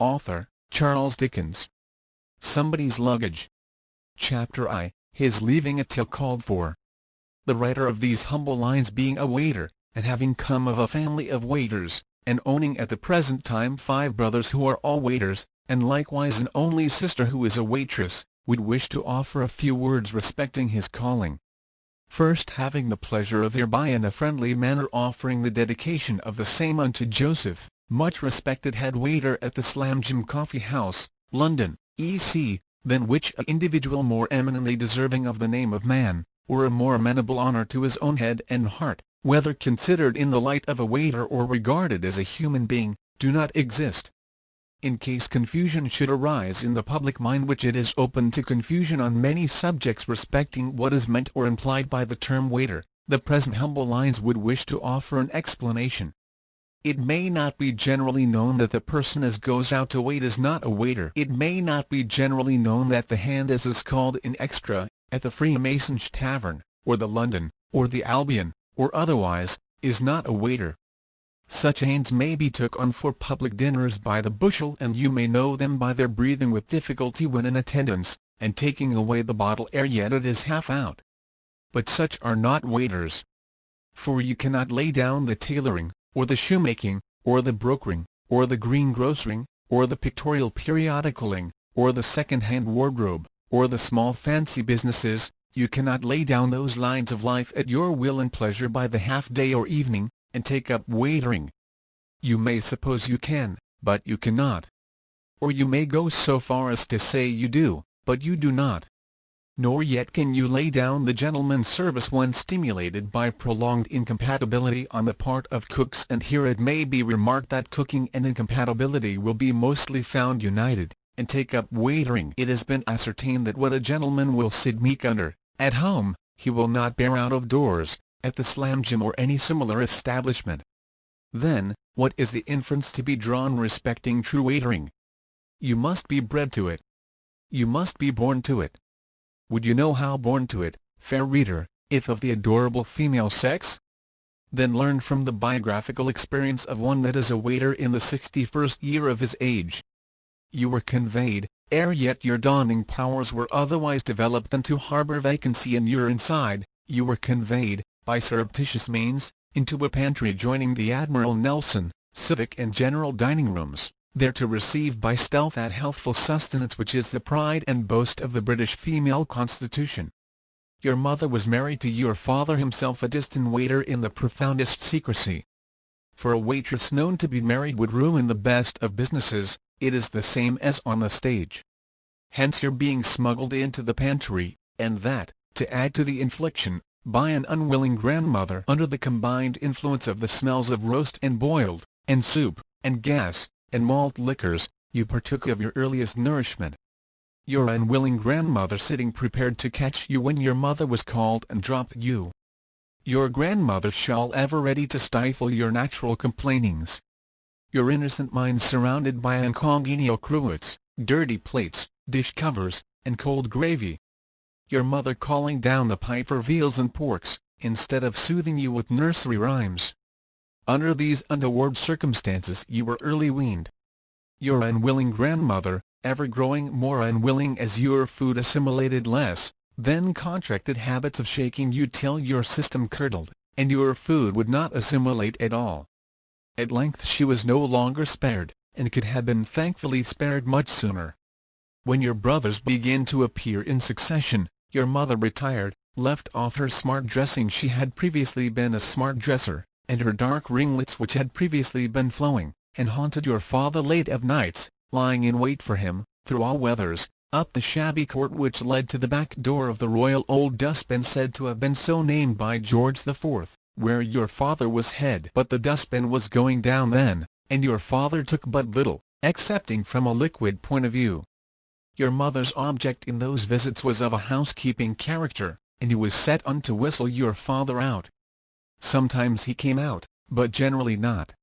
Author, Charles Dickens. Somebody's Luggage. Chapter I, His leaving it till called for. The writer of these humble lines being a waiter, and having come of a family of waiters, and owning at the present time 5 brothers who are all waiters, and likewise an only sister who is a waitress, would wish to offer a few words respecting his calling. First, having the pleasure of hereby in a friendly manner offering the dedication of the same unto Joseph, much respected head waiter at the Slamjam Coffee House, London, E.C., than which a individual more eminently deserving of the name of man, or a more amenable honour to his own head and heart, whether considered in the light of a waiter or regarded as a human being, do not exist. In case confusion should arise in the public mind, which it is open to confusion on many subjects respecting what is meant or implied by the term waiter, the present humble lines would wish to offer an explanation. It may not be generally known that the person as goes out to wait is not a waiter. It may not be generally known that the hand as is called in extra, at the Freemason's Tavern, or the London, or the Albion, or otherwise, is not a waiter. Such hands may be took on for public dinners by the bushel, and you may know them by their breathing with difficulty when in attendance, and taking away the bottle ere yet it is half out. But such are not waiters. For you cannot lay down the tailoring, or the shoemaking, or the brokering, or the greengrocering, or the pictorial periodicaling, or the second-hand wardrobe, or the small fancy businesses. You cannot lay down those lines of life at your will and pleasure by the half-day or evening, and take up waitering. You may suppose you can, but you cannot. Or you may go so far as to say you do, but you do not. Nor yet can you lay down the gentleman's service when stimulated by prolonged incompatibility on the part of cooks, and here it may be remarked that cooking and incompatibility will be mostly found united, and take up waitering. It has been ascertained that what a gentleman will sit meek under, at home, he will not bear out of doors, at the Slamjam or any similar establishment. Then, what is the inference to be drawn respecting true waitering? You must be bred to it. You must be born to it. Would you know how born to it, fair reader, if of the adorable female sex? Then learn from the biographical experience of one that is a waiter in the 61st year of his age. You were conveyed, ere yet your dawning powers were otherwise developed than to harbour vacancy in your inside, you were conveyed, by surreptitious means, into a pantry adjoining the Admiral Nelson, civic and general dining rooms, there to receive by stealth that healthful sustenance which is the pride and boast of the British female constitution. Your mother was married to your father himself, a distant waiter in the profoundest secrecy. For a waitress known to be married would ruin the best of businesses. It is the same as on the stage. Hence your being smuggled into the pantry, and that, to add to the infliction, by an unwilling grandmother under the combined influence of the smells of roast and boiled, and soup, and gas, and malt liquors, you partook of your earliest nourishment. Your unwilling grandmother sitting prepared to catch you when your mother was called and dropped you. Your grandmother shawl ever ready to stifle your natural complainings. Your innocent mind surrounded by incongenial cruets, dirty plates, dish covers, and cold gravy. Your mother calling down the pipe for veals and porks, instead of soothing you with nursery rhymes. Under these untoward circumstances you were early weaned. Your unwilling grandmother, ever growing more unwilling as your food assimilated less, then contracted habits of shaking you till your system curdled, and your food would not assimilate at all. At length she was no longer spared, and could have been thankfully spared much sooner. When your brothers began to appear in succession, your mother retired, left off her smart dressing. She had previously been a smart dresser, and her dark ringlets which had previously been flowing, and haunted your father late of nights, lying in wait for him, through all weathers, up the shabby court which led to the back door of the Royal Old Dustbin, said to have been so named by George IV, where your father was head. But the dustbin was going down then, and your father took but little, excepting from a liquid point of view. Your mother's object in those visits was of a housekeeping character, and he was set on to whistle your father out. Sometimes he came out, but generally not.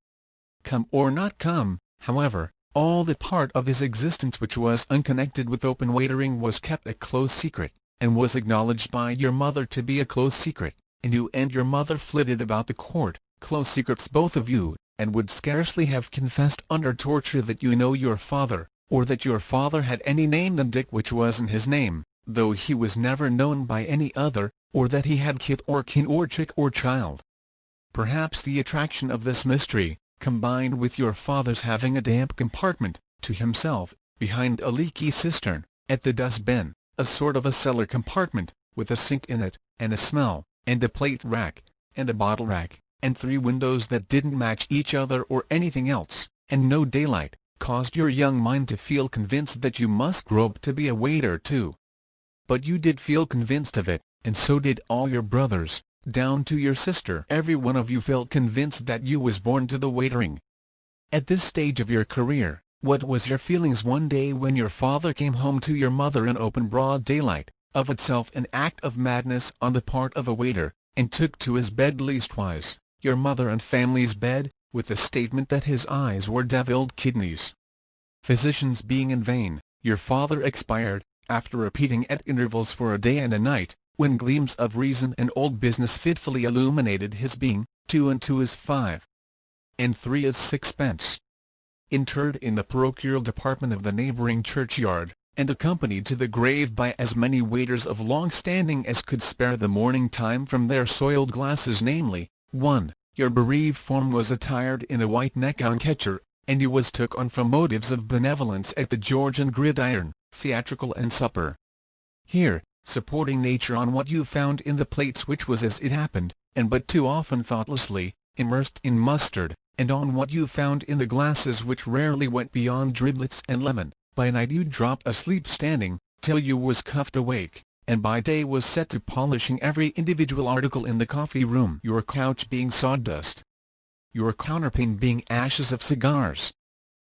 Come or not come, however, all the part of his existence which was unconnected with open waitering was kept a close secret, and was acknowledged by your mother to be a close secret, and you and your mother flitted about the court, close secrets both of you, and would scarcely have confessed under torture that you know your father, or that your father had any name than Dick which wasn't his name, though he was never known by any other, or that he had kith or kin or chick or child. Perhaps the attraction of this mystery, combined with your father's having a damp compartment, to himself, behind a leaky cistern, at the dust-bin, a sort of a cellar compartment, with a sink in it, and a smell, and a plate rack, and a bottle rack, and 3 windows that didn't match each other or anything else, and no daylight, caused your young mind to feel convinced that you must grow up to be a waiter too. But you did feel convinced of it, and so did all your brothers, down to your sister. Every one of you felt convinced that you was born to the waitering. At this stage of your career, what was your feelings one day when your father came home to your mother in open broad daylight, of itself an act of madness on the part of a waiter, and took to his bed, leastwise, your mother and family's bed, with the statement that his eyes were devilled kidneys? Physicians being in vain, your father expired, after repeating at intervals for a day and a night, when gleams of reason and old business fitfully illuminated his being, 2 and 2 is 5. And 3 is 6pence. Interred in the parochial department of the neighbouring churchyard, and accompanied to the grave by as many waiters of long standing as could spare the morning time from their soiled glasses, namely, 1. Your bereaved form was attired in a white neck-handkerchief, and you was took on from motives of benevolence at the Georgian Gridiron, theatrical and supper. Here, supporting nature on what you found in the plates which was as it happened, and but too often thoughtlessly, immersed in mustard, and on what you found in the glasses which rarely went beyond driblets and lemon, by night you dropped asleep standing, till you was cuffed awake, and by day was set to polishing every individual article in the coffee-room, your couch being sawdust, your counterpane being ashes of cigars.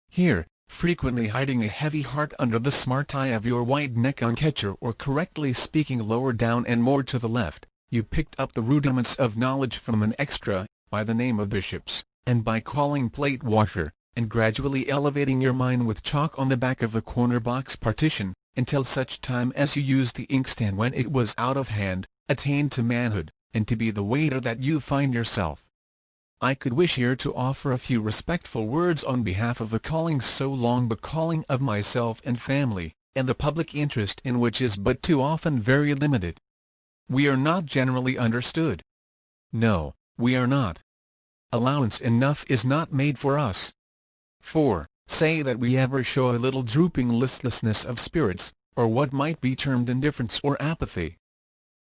Here, frequently hiding a heavy heart under the smart tie of your white neck-handkerchief, or correctly speaking lower down and more to the left, you picked up the rudiments of knowledge from an extra, by the name of Bishops, and by calling plate washer, and gradually elevating your mind with chalk on the back of the corner box partition, until such time as you used the inkstand when it was out of hand, attained to manhood, and to be the waiter that you find yourself. I could wish here to offer a few respectful words on behalf of the calling so long the calling of myself and family, and the public interest in which is but too often very limited. We are not generally understood. No, we are not. Allowance enough is not made for us. 4. Say that we ever show a little drooping listlessness of spirits, or what might be termed indifference or apathy.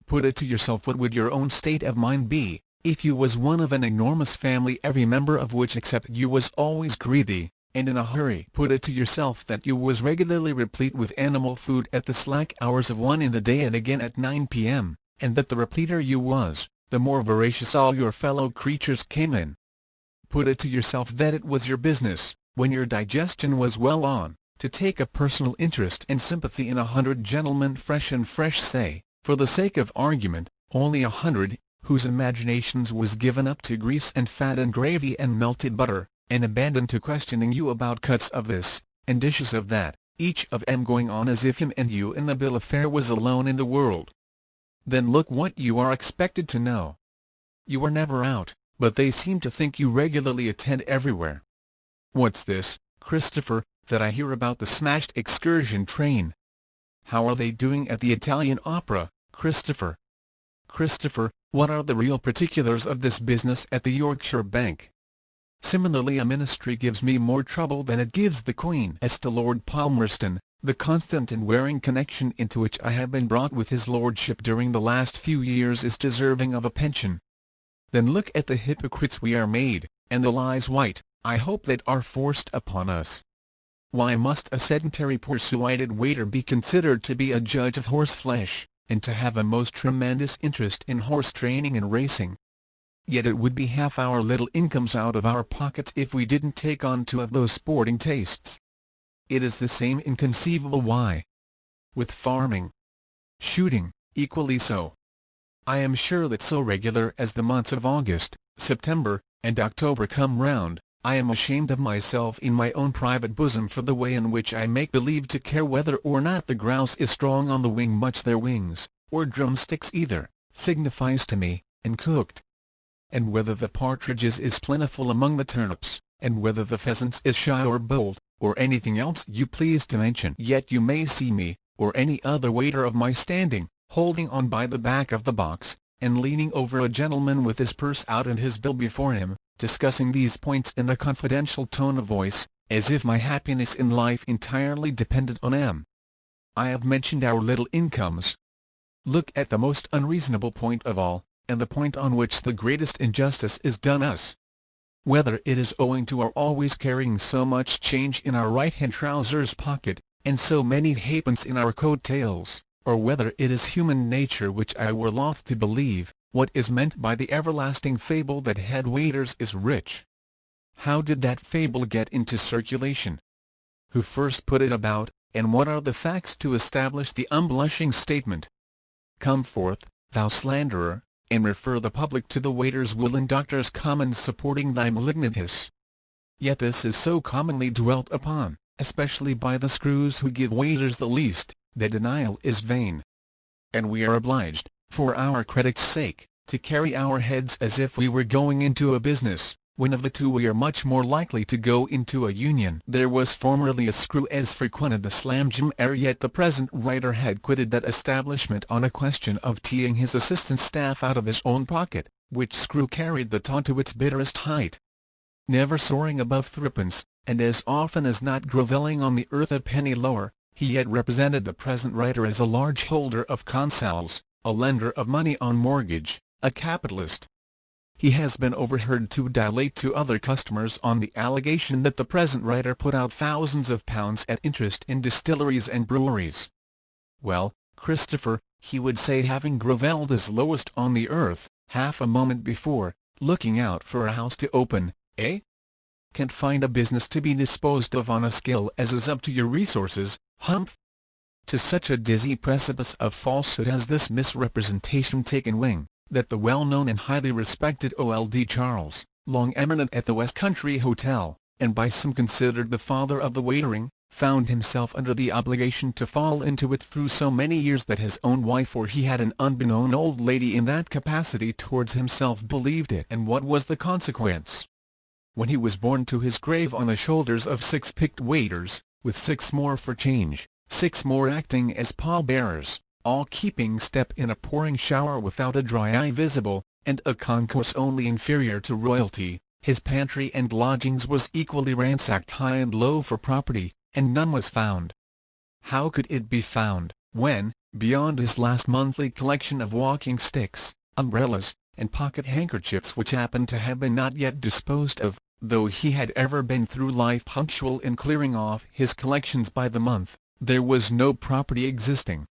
Put it to yourself, what would your own state of mind be, if you was one of an enormous family every member of which except you was always greedy, and in a hurry? Put it to yourself that you was regularly replete with animal food at the slack hours of 1 in the day and again at 9 p.m., and that the repleter you was, the more voracious all your fellow creatures came in. Put it to yourself that it was your business, when your digestion was well on, to take a personal interest and sympathy in 100 gentlemen fresh, say, for the sake of argument, only 100, whose imaginations was given up to grease and fat and gravy and melted butter, and abandoned to questioning you about cuts of this, and dishes of that, each of 'em going on as if him and you in the bill of fare was alone in the world. Then look what you are expected to know. You are never out, but they seem to think you regularly attend everywhere. What's this, Christopher, that I hear about the smashed excursion train? How are they doing at the Italian Opera, Christopher? Christopher, what are the real particulars of this business at the Yorkshire Bank? Similarly, a ministry gives me more trouble than it gives the Queen. As to Lord Palmerston, the constant and wearing connection into which I have been brought with his lordship during the last few years is deserving of a pension. Then look at the hypocrites we are made, and the lies white, I hope, that are forced upon us. Why must a sedentary persuaded waiter be considered to be a judge of horseflesh, and to have a most tremendous interest in horse training and racing? Yet it would be half our little incomes out of our pockets if we didn't take on to have those sporting tastes. It is the same inconceivable why with farming. Shooting, equally so. I am sure that so regular as the months of August, September, and October come round, I am ashamed of myself in my own private bosom for the way in which I make believe to care whether or not the grouse is strong on the wing. Much their wings, or drumsticks either, signifies to me, and cooked. and whether the partridges is plentiful among the turnips, and whether the pheasants is shy or bold, or anything else you please to mention. Yet you may see me, or any other waiter of my standing, holding on by the back of the box, and leaning over a gentleman with his purse out and his bill before him, discussing these points in a confidential tone of voice, as if my happiness in life entirely depended on them. I have mentioned our little incomes. Look at the most unreasonable point of all, and the point on which the greatest injustice is done us. Whether it is owing to our always carrying so much change in our right-hand trousers pocket, and so many halfpence in our coat-tails, or whether it is human nature, which I were loth to believe, what is meant by the everlasting fable that head waiters is rich. How did that fable get into circulation? Who first put it about, and what are the facts to establish the unblushing statement? Come forth, thou slanderer, and refer the public to the waiter's will and doctor's commons supporting thy malignant hiss. Yet this is so commonly dwelt upon, especially by the screws who give waiters the least, that denial is vain. And we are obliged, for our credit's sake, to carry our heads as if we were going into a business, when of the two we are much more likely to go into a union. There was formerly a screw as frequented the slam jam ere yet the present writer had quitted that establishment on a question of teeing his assistant staff out of his own pocket, which screw carried the taunt to its bitterest height. Never soaring above threepence, and as often as not grovelling on the earth a penny lower, he yet represented the present writer as a large holder of consols, a lender of money on mortgage, a capitalist. He has been overheard to dilate to other customers on the allegation that the present writer put out thousands of pounds at interest in distilleries and breweries. Well, Christopher, he would say, having grovelled as lowest on the earth, half a moment before, looking out for a house to open, eh? Can't find a business to be disposed of on a scale as is up to your resources, humph? To such a dizzy precipice of falsehood has this misrepresentation taken wing, that the well-known and highly respected Old Charles, long eminent at the West Country Hotel, and by some considered the father of the waitering, found himself under the obligation to fall into it through so many years that his own wife, or he had an unbeknown old lady in that capacity towards himself, believed it. And what was the consequence? When he was borne to his grave on the shoulders of 6 picked waiters, with 6 more for change, 6 more acting as pall-bearers, all keeping step in a pouring shower without a dry eye visible, and a concourse only inferior to royalty, his pantry and lodgings was equally ransacked high and low for property, and none was found. How could it be found, when, beyond his last monthly collection of walking sticks, umbrellas, and pocket-handkerchiefs which happened to have been not yet disposed of, though he had ever been through life punctual in clearing off his collections by the month, there was no property existing?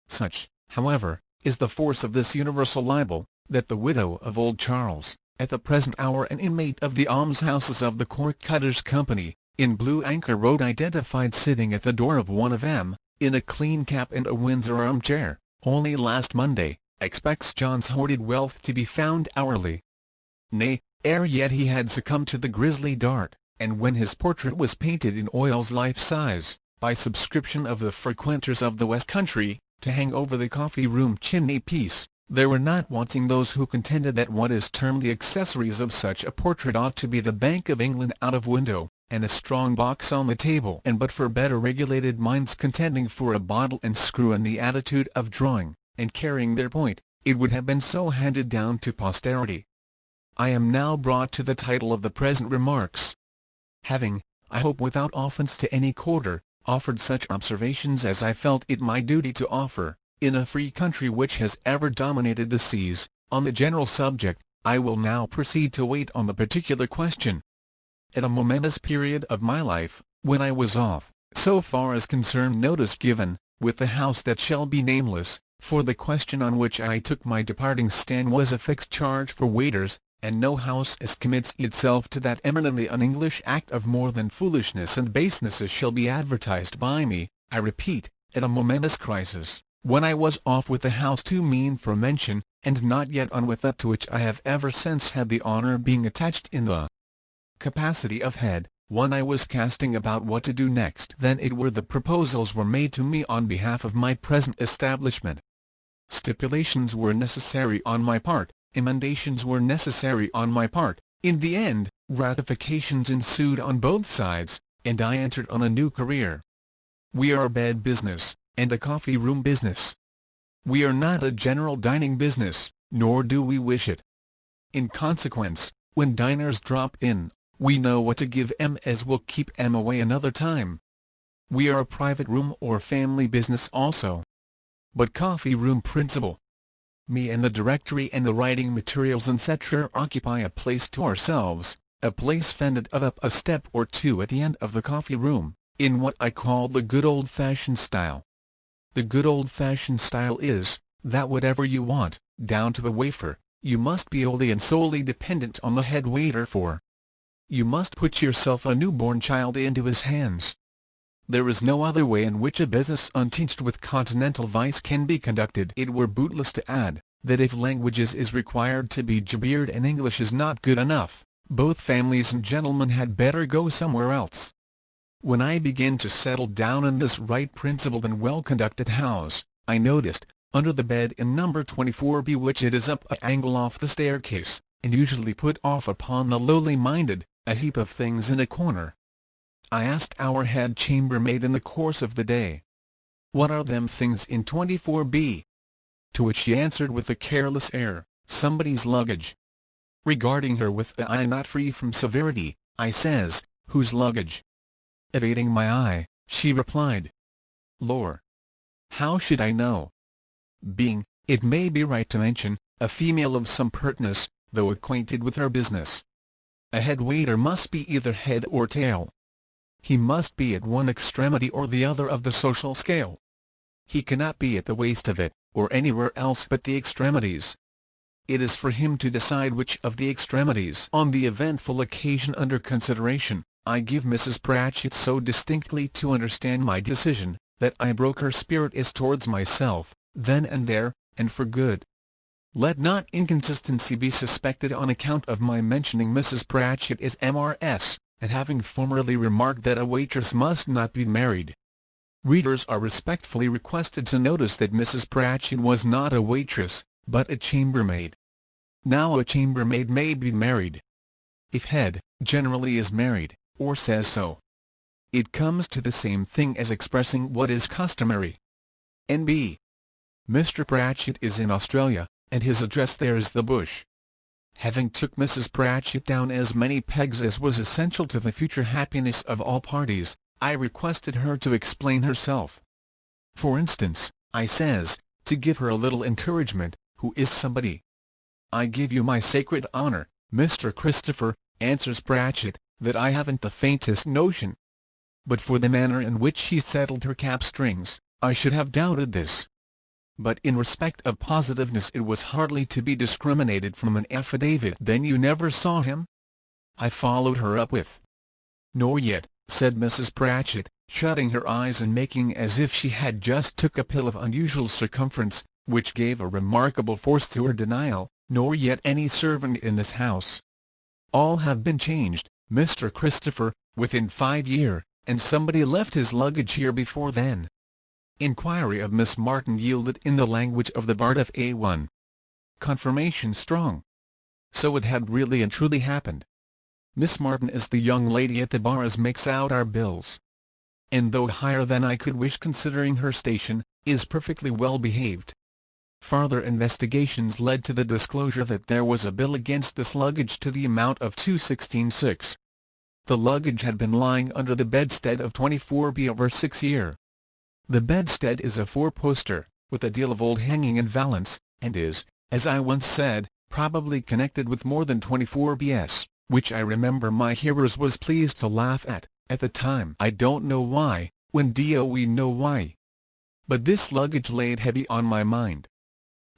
Such, however, is the force of this universal libel, that the widow of old Charles, at the present hour an inmate of the almshouses of the Cork Cutters Company, in Blue Anchor Road, identified sitting at the door of one of them, in a clean cap and a Windsor armchair, only last Monday, expects John's hoarded wealth to be found hourly. Nay, ere yet he had succumbed to the grisly dart, and when his portrait was painted in oils life-size, by subscription of the frequenters of the West Country, to hang over the coffee-room chimney-piece, there were not wanting those who contended that what is termed the accessories of such a portrait ought to be the Bank of England out of window, and a strong box on the table, and but for better regulated minds contending for a bottle and screw in the attitude of drawing, and carrying their point, it would have been so handed down to posterity. I am now brought to the title of the present remarks. Having, I hope without offence to any quarter, offered such observations as I felt it my duty to offer, in a free country which has ever dominated the seas, on the general subject, I will now proceed to wait on the particular question. At a momentous period of my life, when I was off, so far as concerned notice given, with the house that shall be nameless, for the question on which I took my departing stand was a fixed charge for waiters, and no house as commits itself to that eminently un-English act of more than foolishness and baseness as shall be advertised by me, I repeat, at a momentous crisis, when I was off with the house too mean for mention, and not yet on with that to which I have ever since had the honour of being attached in the capacity of head, when I was casting about what to do next. Then it were the proposals were made to me on behalf of my present establishment. Stipulations were necessary on my part, Emendations were necessary on my part. In the end, ratifications ensued on both sides, and I entered on a new career. We are a bed business, and a coffee room business. We are not a general dining business, nor do we wish it. In consequence, when diners drop in, we know what to give 'em as will keep 'em away another time. We are a private room or family business also. But coffee room principle. Me and the directory and the writing materials etc. occupy a place to ourselves, a place fended up a step or two at the end of the coffee room, in what I call the good old-fashioned style. The good old-fashioned style is, that whatever you want, down to the wafer, you must be wholly and solely dependent on the head waiter for. You must put yourself a newborn child into his hands. There is no other way in which a business untinged with continental vice can be conducted. It were bootless to add, that if languages is required to be jibbered and English is not good enough, both families and gentlemen had better go somewhere else. When I began to settle down in this right-principled and well-conducted house, I noticed, under the bed in number 24B, which it is up an angle off the staircase, and usually put off upon the lowly-minded, a heap of things in a corner. I asked our head chambermaid in the course of the day, "What are them things in 24B?" To which she answered with a careless air, "Somebody's luggage." Regarding her with an eye not free from severity, I says, "Whose luggage?" Evading my eye, she replied, "Lor! How should I know?" Being, it may be right to mention, a female of some pertness, though acquainted with her business. A head waiter must be either head or tail. He must be at one extremity or the other of the social scale. He cannot be at the waist of it, or anywhere else but the extremities. It is for him to decide which of the extremities. On the eventful occasion under consideration, I give Mrs. Pratchett so distinctly to understand my decision, that I broke her spirit as towards myself, then and there, and for good. Let not inconsistency be suspected on account of my mentioning Mrs. Pratchett as M.R.S., and having formerly remarked that a waitress must not be married. Readers are respectfully requested to notice that Mrs. Pratchett was not a waitress, but a chambermaid. Now a chambermaid may be married. If head, generally is married, or says so, it comes to the same thing as expressing what is customary. N.B. Mr. Pratchett is in Australia, and his address there is the bush. Having took Mrs. Pratchett down as many pegs as was essential to the future happiness of all parties, I requested her to explain herself. For instance, I says, to give her a little encouragement, who is somebody? I give you my sacred honour, Mr. Christopher, answers Pratchett, that I haven't the faintest notion. But for the manner in which she settled her cap strings, I should have doubted this. But in respect of positiveness it was hardly to be discriminated from an affidavit. Then you never saw him? I followed her up with. Nor yet, said Mrs. Pratchett, shutting her eyes and making as if she had just took a pill of unusual circumference, which gave a remarkable force to her denial, nor yet any servant in this house. All have been changed, Mr. Christopher, within 5 year, and somebody left his luggage here before then. Inquiry of Miss Martin yielded in the language of the Bard of A1. Confirmation strong. So it had really and truly happened. Miss Martin is the young lady at the bar as makes out our bills. And though higher than I could wish considering her station, is perfectly well behaved. Farther investigations led to the disclosure that there was a bill against this luggage to the amount of £216,600. The luggage had been lying under the bedstead of 24B over 6 years. The bedstead is a 4-poster, with a deal of old hanging and valance, and is, as I once said, probably connected with more than 24Bs, which I remember my hearers was pleased to laugh at the time. I don't know why, when do we know why? But this luggage laid heavy on my mind.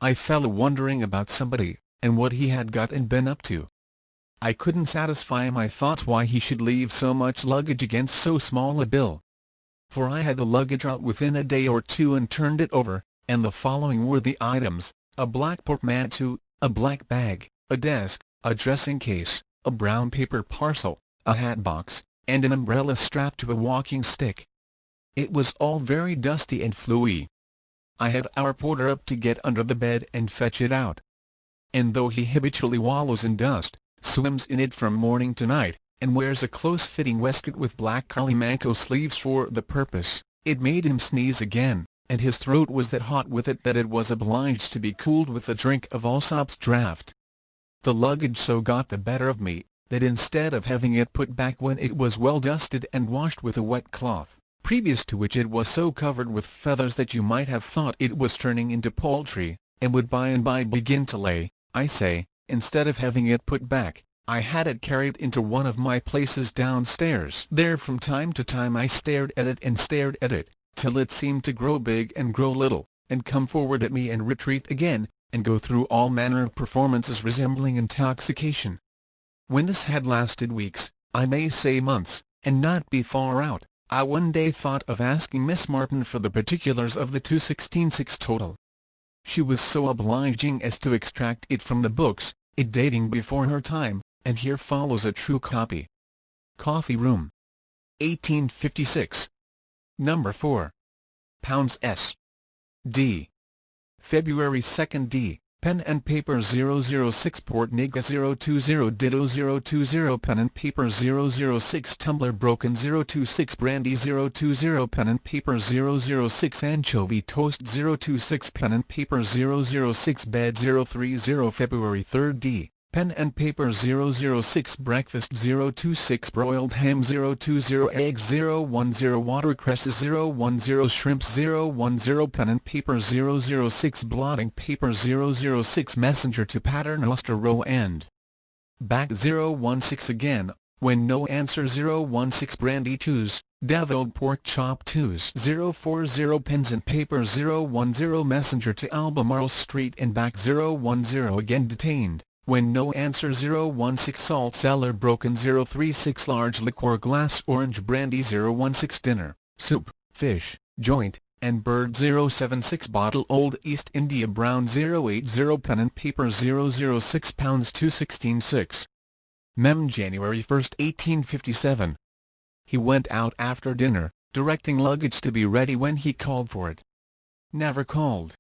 I fell wondering about somebody, and what he had got and been up to. I couldn't satisfy my thoughts why he should leave so much luggage against so small a bill. For I had the luggage out within a day or two and turned it over, and the following were the items: a black portmanteau, a black bag, a desk, a dressing-case, a brown paper parcel, a hat-box, and an umbrella strapped to a walking stick. It was all very dusty and fluey. I had our porter up to get under the bed and fetch it out. and though he habitually wallows in dust, swims in it from morning to night, and wears a close-fitting waistcoat with black curly manco sleeves for the purpose, it made him sneeze again, and his throat was that hot with it that it was obliged to be cooled with a drink of Allsop's draught. The luggage so got the better of me, that instead of having it put back when it was well dusted and washed with a wet cloth, previous to which it was so covered with feathers that you might have thought it was turning into poultry, and would by and by begin to lay, I say, instead of having it put back, I had it carried into one of my places downstairs. There from time to time I stared at it, till it seemed to grow big and grow little, and come forward at me and retreat again, and go through all manner of performances resembling intoxication. When this had lasted weeks, I may say months, and not be far out, I one day thought of asking Miss Martin for the particulars of the 216.6 total. She was so obliging as to extract it from the books, it dating before her time, and here follows a true copy. Coffee Room. 1856. Number 4. Pounds S. D. February 2 D. Pen and paper 006 Port Niga 020 Ditto 020 Pen and paper 006 Tumbler Broken 026 Brandy 020 Pen and paper 006 Anchovy Toast 026 Pen and paper 006 Bed 030 February 3 D. Pen and paper 006 Breakfast 026 Broiled ham 020 Eggs 010 Watercresses 010 Shrimps 010 Pen and paper 006 Blotting paper 006 Messenger to Paternoster Row and back 016 again, when no answer 016 Brandy 2s, Deviled Pork Chop 2s 040 Pens and paper 010 Messenger to Albemarle Street and back 010 again detained, when no answer 016 Salt Cellar Broken 036 Large Liqueur Glass Orange Brandy 016 Dinner, Soup, Fish, Joint, and Bird 076 Bottle Old East India Brown 080 Pen and paper 006 Pounds 216.6. Mem. January 1, 1857. He went out after dinner, directing luggage to be ready when he called for it. Never called.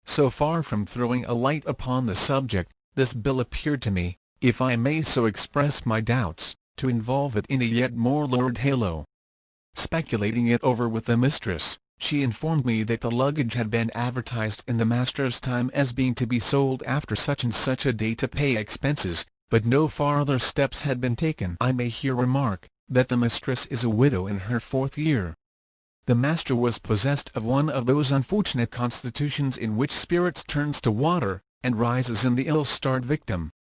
So far from throwing a light upon the subject, this bill appeared to me, if I may so express my doubts, to involve it in a yet more lurid halo. Speculating it over with the mistress, she informed me that the luggage had been advertised in the master's time as being to be sold after such and such a day to pay expenses, but no farther steps had been taken. I may here remark, that the mistress is a widow in her 4th year. The master was possessed of one of those unfortunate constitutions in which spirits turns to water, and rises in the ill-starred victim.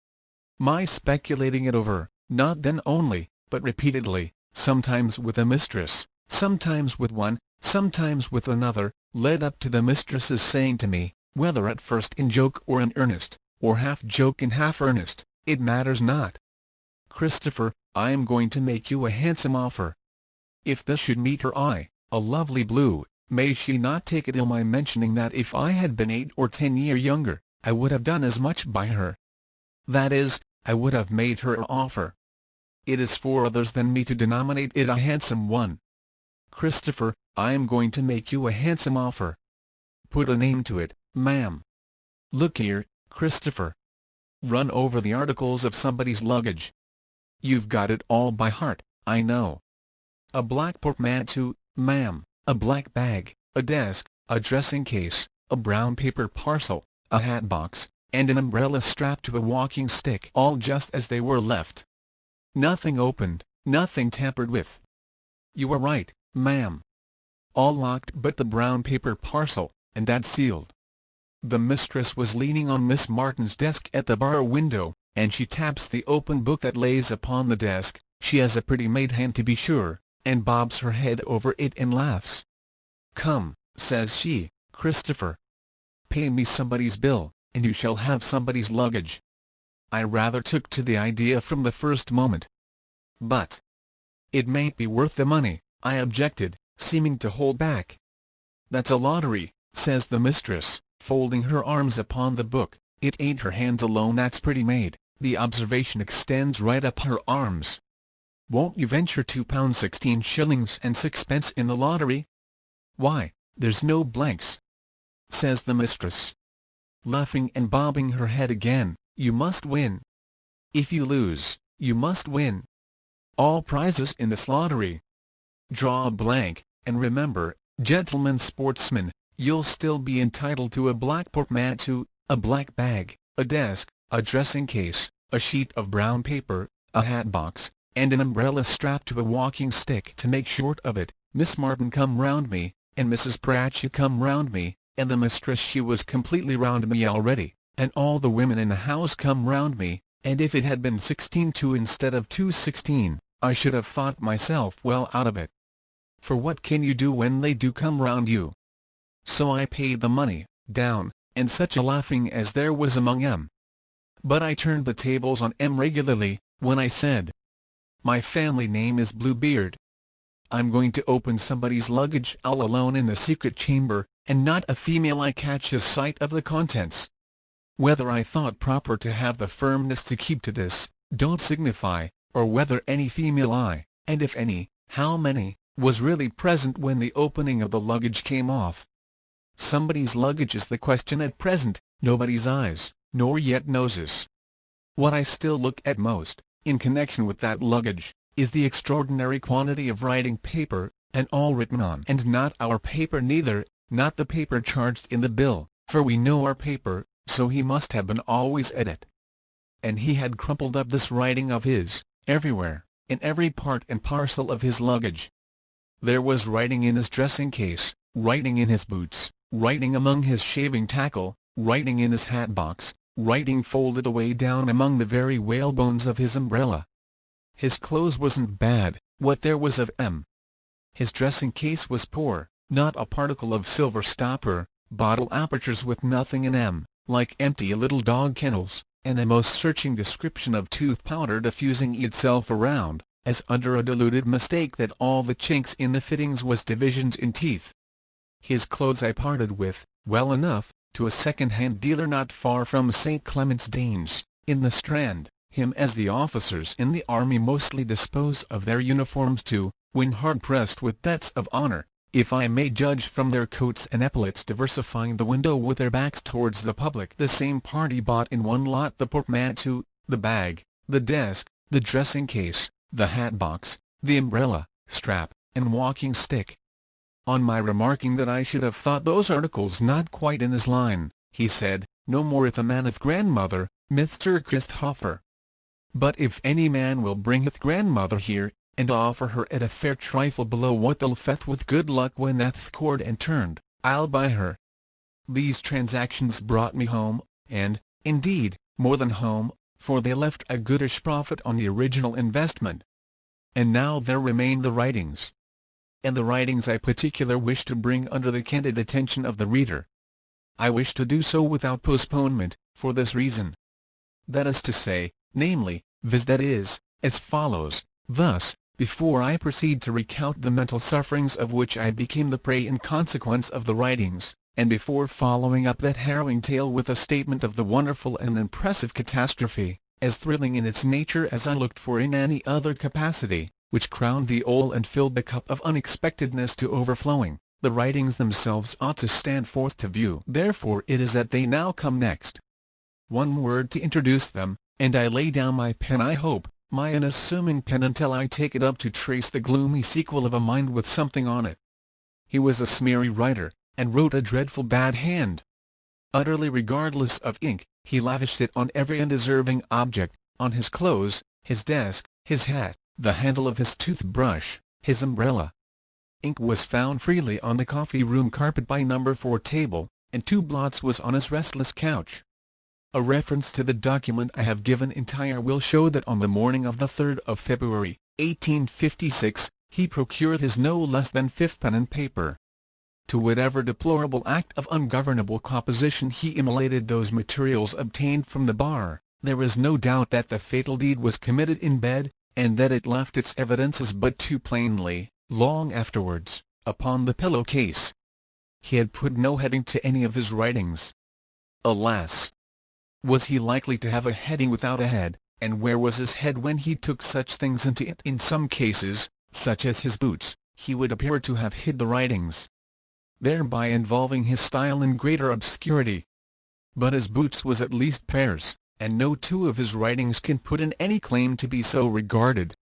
My speculating it over, not then only, but repeatedly, sometimes with a mistress, sometimes with one, sometimes with another, led up to the mistress's saying to me, whether at first in joke or in earnest, or half joke and half earnest, it matters not. Christopher, I am going to make you a handsome offer. If this should meet her eye, a lovely blue, may she not take it ill my mentioning that if I had been 8 or 10 years younger, I would have done as much by her. That is, I would have made her an offer. It is for others than me to denominate it a handsome one. Christopher, I am going to make you a handsome offer. Put a name to it, ma'am. Look here, Christopher. Run over the articles of somebody's luggage. You've got it all by heart, I know. A black portmanteau, ma'am, a black bag, a desk, a dressing case, a brown paper parcel, a hat box, and an umbrella strapped to a walking stick, all just as they were left. Nothing opened, nothing tampered with. You are right, ma'am. All locked but the brown paper parcel, and that sealed. The mistress was leaning on Miss Martin's desk at the bar window, and she taps the open book that lays upon the desk. She has a pretty made hand to be sure, and bobs her head over it and laughs. Come, says she, Christopher. Pay me somebody's bill, and you shall have somebody's luggage. I rather took to the idea from the first moment. But it mayn't be worth the money, I objected, seeming to hold back. That's a lottery, says the mistress, folding her arms upon the book. It ain't her hands alone that's pretty made, the observation extends right up her arms. Won't you venture £2 16 shillings and sixpence in the lottery? Why, there's no blanks, says the mistress, laughing and bobbing her head again. you must win. If you lose, you must win. All prizes in this lottery. Draw a blank, and remember, gentlemen sportsmen, you'll still be entitled to a black portmanteau, a black bag, a desk, a dressing case, a sheet of brown paper, a hat box, and an umbrella strapped to a walking stick to make short of it. Miss Martin come round me, and Mrs. Cratchit come round me, and the mistress she was completely round me already, and all the women in the house come round me, and if it had been 16-2 instead of 2-16, I should have thought myself well out of it. For what can you do when they do come round you? So I paid the money, down, and such a laughing as there was among 'em. But I turned the tables on 'em regularly, when I said, "My family name is Bluebeard. I'm going to open somebody's luggage all alone in the secret chamber, and not a female eye catches sight of the contents." Whether I thought proper to have the firmness to keep to this, don't signify, or whether any female eye, and if any, how many, was really present when the opening of the luggage came off. Somebody's luggage is the question at present, nobody's eyes, nor yet noses. What I still look at most, in connection with that luggage, is the extraordinary quantity of writing paper, and all written on. And not our paper neither, not the paper charged in the bill, for we know our paper, so he must have been always at it. And he had crumpled up this writing of his, everywhere, in every part and parcel of his luggage. There was writing in his dressing case, writing in his boots, writing among his shaving tackle, writing in his hat box, writing folded away down among the very whalebones of his umbrella. His clothes wasn't bad, what there was of 'em. His dressing case was poor, not a particle of silver stopper, bottle apertures with nothing in 'em, like empty little dog kennels, and a most searching description of tooth powder diffusing itself around, as under a deluded mistake that all the chinks in the fittings was divisions in teeth. His clothes I parted with, well enough, to a second-hand dealer not far from St. Clement's Danes, in the Strand, him as the officers in the army mostly dispose of their uniforms to, when hard-pressed with debts of honour, if I may judge from their coats and epaulets diversifying the window with their backs towards the public. The same party bought in one lot the portmanteau, the bag, the desk, the dressing case, the hat box, the umbrella, strap, and walking stick. On my remarking that I should have thought those articles not quite in his line, he said, "No more if a man of grandmother, Mr. Christopher. But if any man will bring his grandmother here, and offer her at a fair trifle below what they'll fetch with good luck when that's cord and turned, I'll buy her." These transactions brought me home, and, indeed, more than home, for they left a goodish profit on the original investment. And now there remain the writings. And the writings I particular wish to bring under the candid attention of the reader. I wish to do so without postponement, for this reason. That is to say, namely, viz. That is, as follows, thus, before I proceed to recount the mental sufferings of which I became the prey in consequence of the writings, and before following up that harrowing tale with a statement of the wonderful and impressive catastrophe, as thrilling in its nature as I looked for in any other capacity, which crowned the whole and filled the cup of unexpectedness to overflowing, the writings themselves ought to stand forth to view. Therefore it is that they now come next. One word to introduce them, and I lay down my pen, I hope, my unassuming pen, until I take it up to trace the gloomy sequel of a mind with something on it. He was a smeary writer, and wrote a dreadful bad hand. Utterly regardless of ink, he lavished it on every undeserving object, on his clothes, his desk, his hat, the handle of his toothbrush, his umbrella. Ink was found freely on the coffee-room carpet by No. 4 table, and 2 blots was on his restless couch. A reference to the document I have given entire will show that on the morning of the 3rd of February, 1856, he procured his no less than 5th pen and paper. To whatever deplorable act of ungovernable composition he immolated those materials obtained from the bar, there is no doubt that the fatal deed was committed in bed, and that it left its evidences but too plainly, long afterwards, upon the pillow-case. He had put no heading to any of his writings. Alas! Was he likely to have a heading without a head, and where was his head when he took such things into it? In some cases, such as his boots, he would appear to have hid the writings, thereby involving his style in greater obscurity. But his boots was at least pairs, and no two of his writings can put in any claim to be so regarded.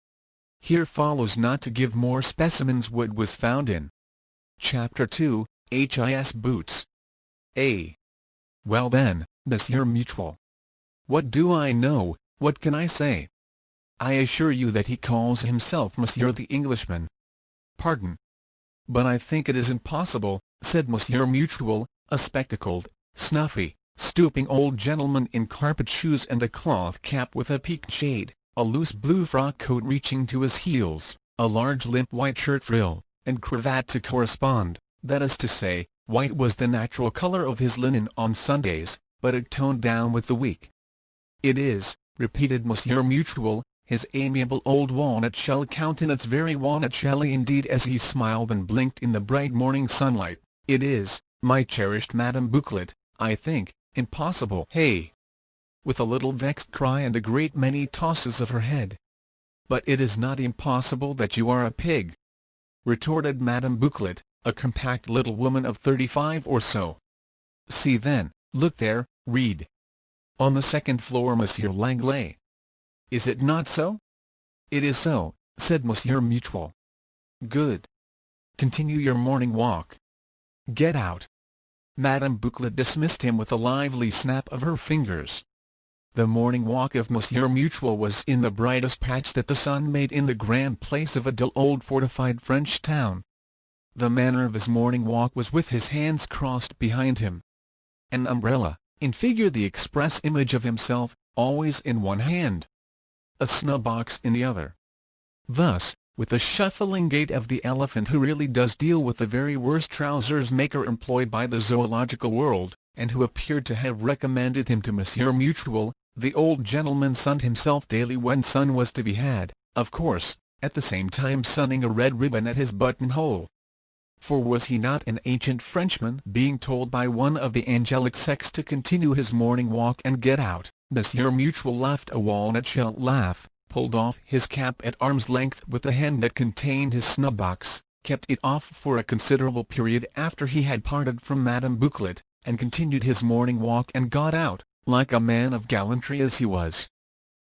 Here follows, not to give more specimens, what was found in Chapter 2, His Boots. A. Well then, Monsieur Mutual. What do I know, what can I say? I assure you that he calls himself Monsieur the Englishman. Pardon. But I think it is impossible, said Monsieur Mutual, a spectacled, snuffy, stooping old gentleman in carpet shoes and a cloth cap with a peaked shade, a loose blue frock coat reaching to his heels, a large limp white shirt frill, and cravat to correspond, that is to say, white was the natural colour of his linen on Sundays, but it toned down with the week. It is, repeated Monsieur Mutual, his amiable old walnut-shell countenance very walnut-shelly indeed as he smiled and blinked in the bright morning sunlight, it is, my cherished Madame Bouclet, I think, impossible. Hey! With a little vexed cry and a great many tosses of her head. But it is not impossible that you are a pig, retorted Madame Bouclet, a compact little woman of 35 or so. See then, look there, read. On the second floor, Monsieur Langlais. Is it not so? It is so, said Monsieur Mutual. Good. Continue your morning walk. Get out. Madame Bouclet dismissed him with a lively snap of her fingers. The morning walk of Monsieur Mutual was in the brightest patch that the sun made in the grand place of a dull old fortified French town. The manner of his morning walk was with his hands crossed behind him. An umbrella, in figure the express image of himself, always in one hand. A snub-box in the other. Thus, with the shuffling gait of the elephant who really does deal with the very worst trousers-maker employed by the zoological world, and who appeared to have recommended him to Monsieur Mutual, the old gentleman sunned himself daily when sun was to be had, of course, at the same time sunning a red ribbon at his buttonhole. For was he not an ancient Frenchman being told by one of the angelic sex to continue his morning walk and get out? Monsieur Mutual laughed a walnut-shell laugh, pulled off his cap at arm's length with the hand that contained his snub-box, kept it off for a considerable period after he had parted from Madame Bouclet, and continued his morning walk and got out, like a man of gallantry as he was.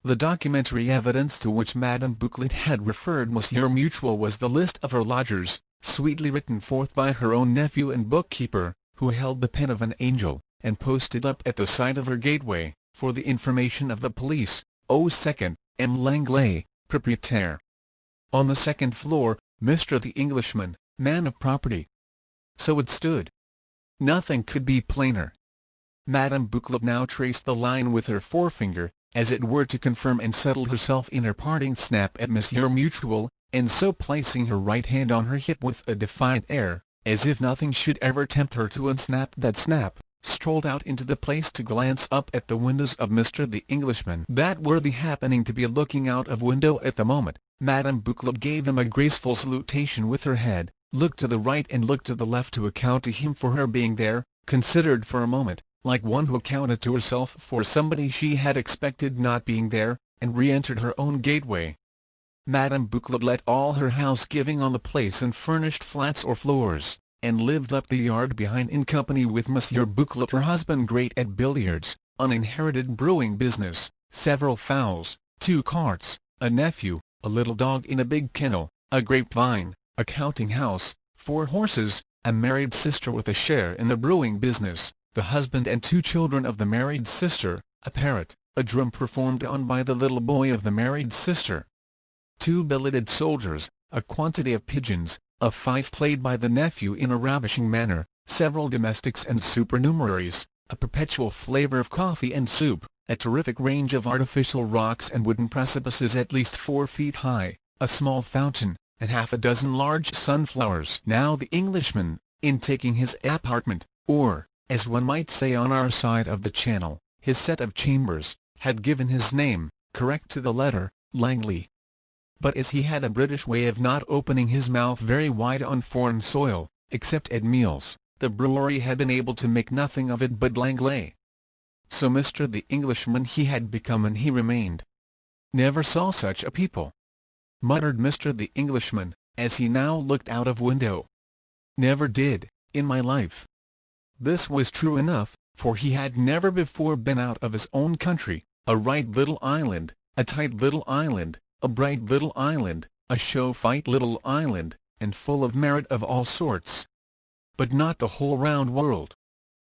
The documentary evidence to which Madame Bouclet had referred Monsieur Mutual was the list of her lodgers, sweetly written forth by her own nephew and bookkeeper, who held the pen of an angel, and posted up at the side of her gateway, for the information of the police. Au second, M. Langlais, propriétaire. On the second floor, Mr. the Englishman, man of property. So it stood. Nothing could be plainer. Madame Bouclet now traced the line with her forefinger, as it were to confirm and settle herself in her parting snap at Monsieur Mutual, and so placing her right hand on her hip with a defiant air, as if nothing should ever tempt her to unsnap that snap, strolled out into the place to glance up at the windows of Mr. the Englishman. That worthy happening to be looking out of window at the moment, Madame Bouclet gave him a graceful salutation with her head, looked to the right and looked to the left to account to him for her being there, considered for a moment, like one who accounted to herself for somebody she had expected not being there, and re-entered her own gateway. Madame Bouclet let all her house-giving on the place and furnished flats or floors, and lived up the yard behind in company with Monsieur Bouclet, her husband, great at billiards, an inherited brewing business, several fowls, 2 carts, a nephew, a little dog in a big kennel, a grapevine, a counting-house, 4 horses, a married sister with a share in the brewing business, the husband and 2 children of the married sister, a parrot, a drum performed on by the little boy of the married sister, 2 billeted soldiers, a quantity of pigeons, a fife played by the nephew in a ravishing manner, several domestics and supernumeraries, a perpetual flavour of coffee and soup, a terrific range of artificial rocks and wooden precipices at least 4 feet high, a small fountain, and half a dozen large sunflowers. Now the Englishman, in taking his apartment, or, as one might say on our side of the Channel, his set of chambers, had given his name, correct to the letter, Langley. But as he had a British way of not opening his mouth very wide on foreign soil, except at meals, the brewery had been able to make nothing of it but Langlais. So Mr. the Englishman he had become, and he remained. "Never saw such a people," muttered Mr. the Englishman, as he now looked out of window. "Never did, in my life." This was true enough, for he had never before been out of his own country, a right little island, a tight little island, a bright little island, a show-fight little island, and full of merit of all sorts. But not the whole round world.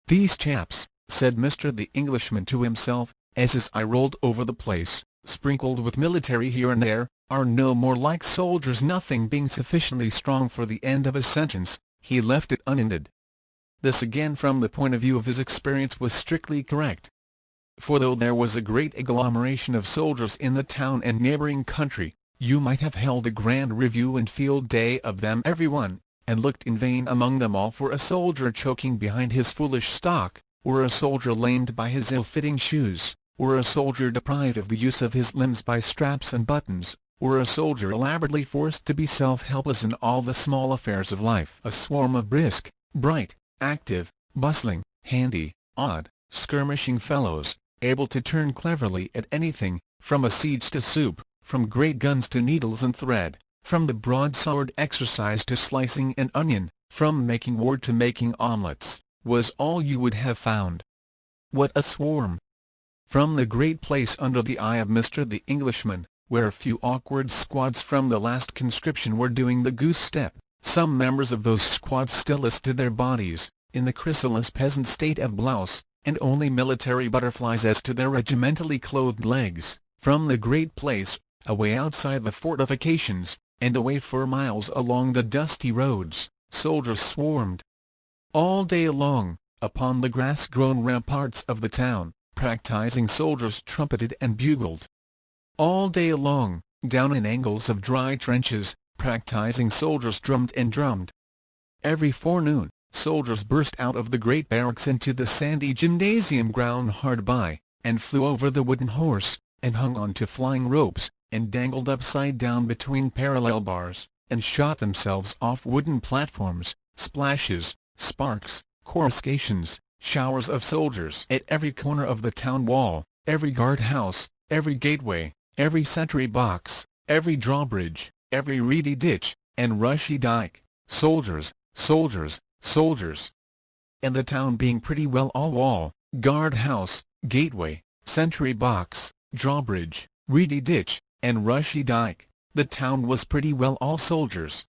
"These chaps," said Mr. the Englishman to himself, as his eye rolled over the place, sprinkled with military here and there, "are no more like soldiers." Nothing being sufficiently strong for the end of his sentence, he left it unended. This again from the point of view of his experience was strictly correct. For though there was a great agglomeration of soldiers in the town and neighbouring country, you might have held a grand review and field day of them every one, and looked in vain among them all for a soldier choking behind his foolish stock, or a soldier lamed by his ill-fitting shoes, or a soldier deprived of the use of his limbs by straps and buttons, or a soldier elaborately forced to be self-helpless in all the small affairs of life. A swarm of brisk, bright, active, bustling, handy, odd, skirmishing fellows, able to turn cleverly at anything, from a siege to soup, from great guns to needles and thread, from the broadsword exercise to slicing an onion, from making war to making omelettes, was all you would have found. What a swarm! From the great place under the eye of Mr. the Englishman, where a few awkward squads from the last conscription were doing the goose step, some members of those squads still listed their bodies, in the chrysalis peasant state of blouse, and only military butterflies as to their regimentally clothed legs. From the great place, away outside the fortifications, and away for miles along the dusty roads, soldiers swarmed. All day long, upon the grass-grown ramparts of the town, practising soldiers trumpeted and bugled. All day long, down in angles of dry trenches, practising soldiers drummed and drummed. Every forenoon, soldiers burst out of the great barracks into the sandy gymnasium ground hard by, and flew over the wooden horse, and hung on to flying ropes, and dangled upside down between parallel bars, and shot themselves off wooden platforms. Splashes, sparks, coruscations, showers of soldiers at every corner of the town wall, every guard-house, every gateway, every sentry box, every drawbridge, every reedy ditch, and rushy dyke. Soldiers, soldiers, soldiers. And the town being pretty well all wall, guard-house, gateway, sentry box, drawbridge, reedy ditch, and rushy dyke, the town was pretty well all soldiers.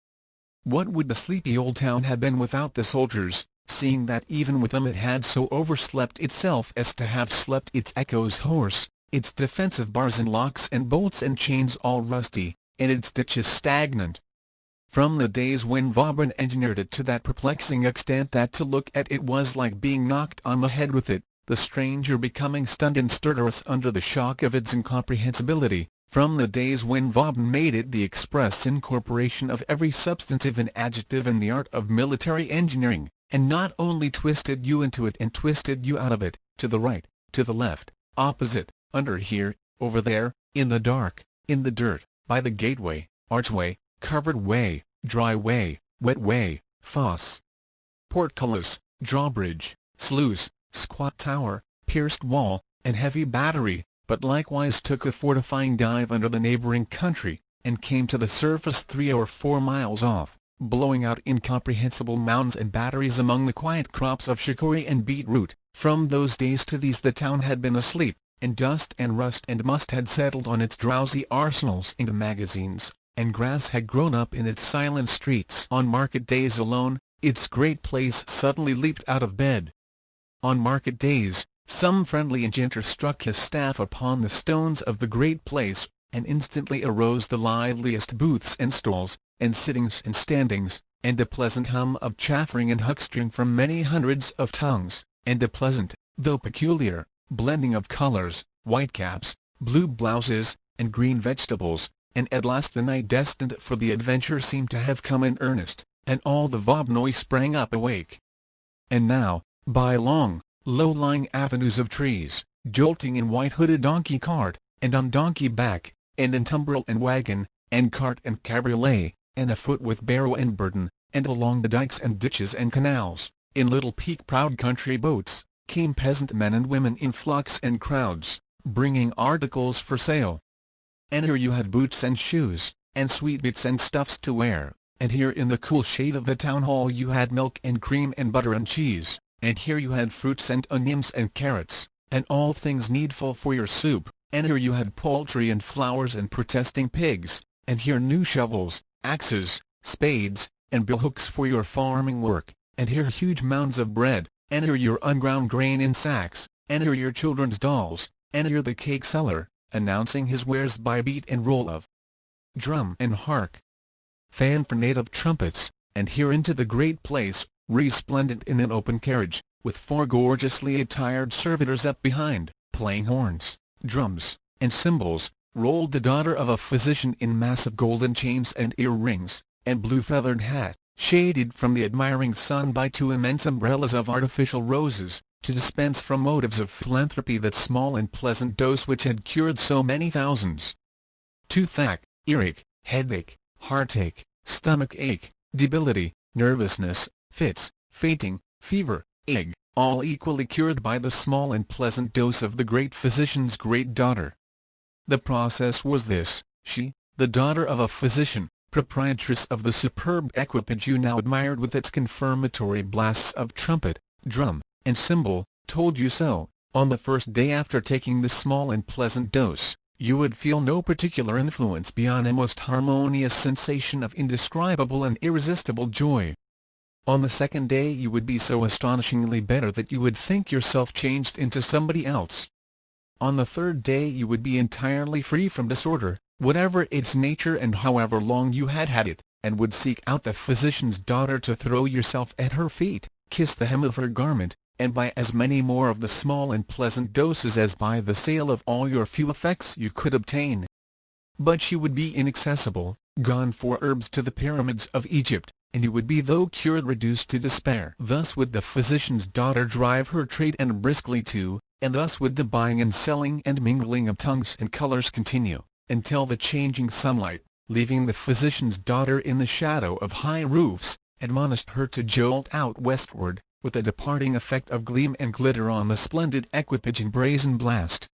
What would the sleepy old town have been without the soldiers, seeing that even with them it had so overslept itself as to have slept its echoes hoarse, its defensive bars and locks and bolts and chains all rusty, and its ditches stagnant? From the days when Vauban engineered it to that perplexing extent that to look at it was like being knocked on the head with it, the stranger becoming stunned and stertorous under the shock of its incomprehensibility, from the days when Vauban made it the express incorporation of every substantive and adjective in the art of military engineering, and not only twisted you into it and twisted you out of it, to the right, to the left, opposite, under here, over there, in the dark, in the dirt, by the gateway, archway, covered way, dry way, wet way, fosse, portcullis, drawbridge, sluice, squat tower, pierced wall, and heavy battery, but likewise took a fortifying dive under the neighbouring country, and came to the surface 3 or 4 miles off, blowing out incomprehensible mounds and batteries among the quiet crops of chicory and beetroot. From those days to these the town had been asleep, and dust and rust and must had settled on its drowsy arsenals into magazines, and grass had grown up in its silent streets. On market days alone, its great place suddenly leaped out of bed. On market days, some friendly enchanter struck his staff upon the stones of the great place, and instantly arose the liveliest booths and stalls, and sittings and standings, and a pleasant hum of chaffering and huckstering from many hundreds of tongues, and a pleasant, though peculiar, blending of colours, whitecaps, blue blouses, and green vegetables, and at last the night destined for the adventure seemed to have come in earnest, and all the Vaubanais sprang up awake. And now, by long, low-lying avenues of trees, jolting in white-hooded donkey cart, and on donkey back, and in tumbril and wagon, and cart and cabriolet, and afoot with barrow and burden, and along the dikes and ditches and canals, in little peak-prowed country boats, came peasant men and women in flocks and crowds, bringing articles for sale. And here you had boots and shoes, and sweetmeats and stuffs to wear, and here in the cool shade of the town hall you had milk and cream and butter and cheese, and here you had fruits and onions and carrots, and all things needful for your soup, and here you had poultry and flowers and protesting pigs, and here new shovels, axes, spades, and billhooks for your farming work, and here huge mounds of bread, and here your unground grain in sacks, and here your children's dolls, and here the cake seller, announcing his wares by beat and roll of drum and hark, fanfaronade of trumpets, and here into the great place, resplendent in an open carriage, with 4 gorgeously attired servitors up behind, playing horns, drums, and cymbals, rolled the daughter of a physician in massive golden chains and ear-rings, and blue-feathered hat, shaded from the admiring sun by 2 immense umbrellas of artificial roses, to dispense from motives of philanthropy that small and pleasant dose which had cured so many thousands. Toothache, earache, headache, heartache, stomach ache, debility, nervousness, fits, fainting, fever, ague, all equally cured by the small and pleasant dose of the great physician's great daughter. The process was this: she, the daughter of a physician, proprietress of the superb equipage you now admired with its confirmatory blasts of trumpet, drum, and cymbal, told you so. On the first day after taking the small and pleasant dose, you would feel no particular influence beyond a most harmonious sensation of indescribable and irresistible joy. On the second day you would be so astonishingly better that you would think yourself changed into somebody else. On the third day you would be entirely free from disorder, whatever its nature and however long you had had it, and would seek out the physician's daughter to throw yourself at her feet, kiss the hem of her garment, and buy as many more of the small and pleasant doses as by the sale of all your few effects you could obtain. But she would be inaccessible, gone for herbs to the pyramids of Egypt, and you would be though cured reduced to despair. Thus would the physician's daughter drive her trade and briskly too, and thus would the buying and selling and mingling of tongues and colors continue, until the changing sunlight, leaving the physician's daughter in the shadow of high roofs, admonished her to jolt out westward, with a departing effect of gleam and glitter on the splendid equipage and brazen blast.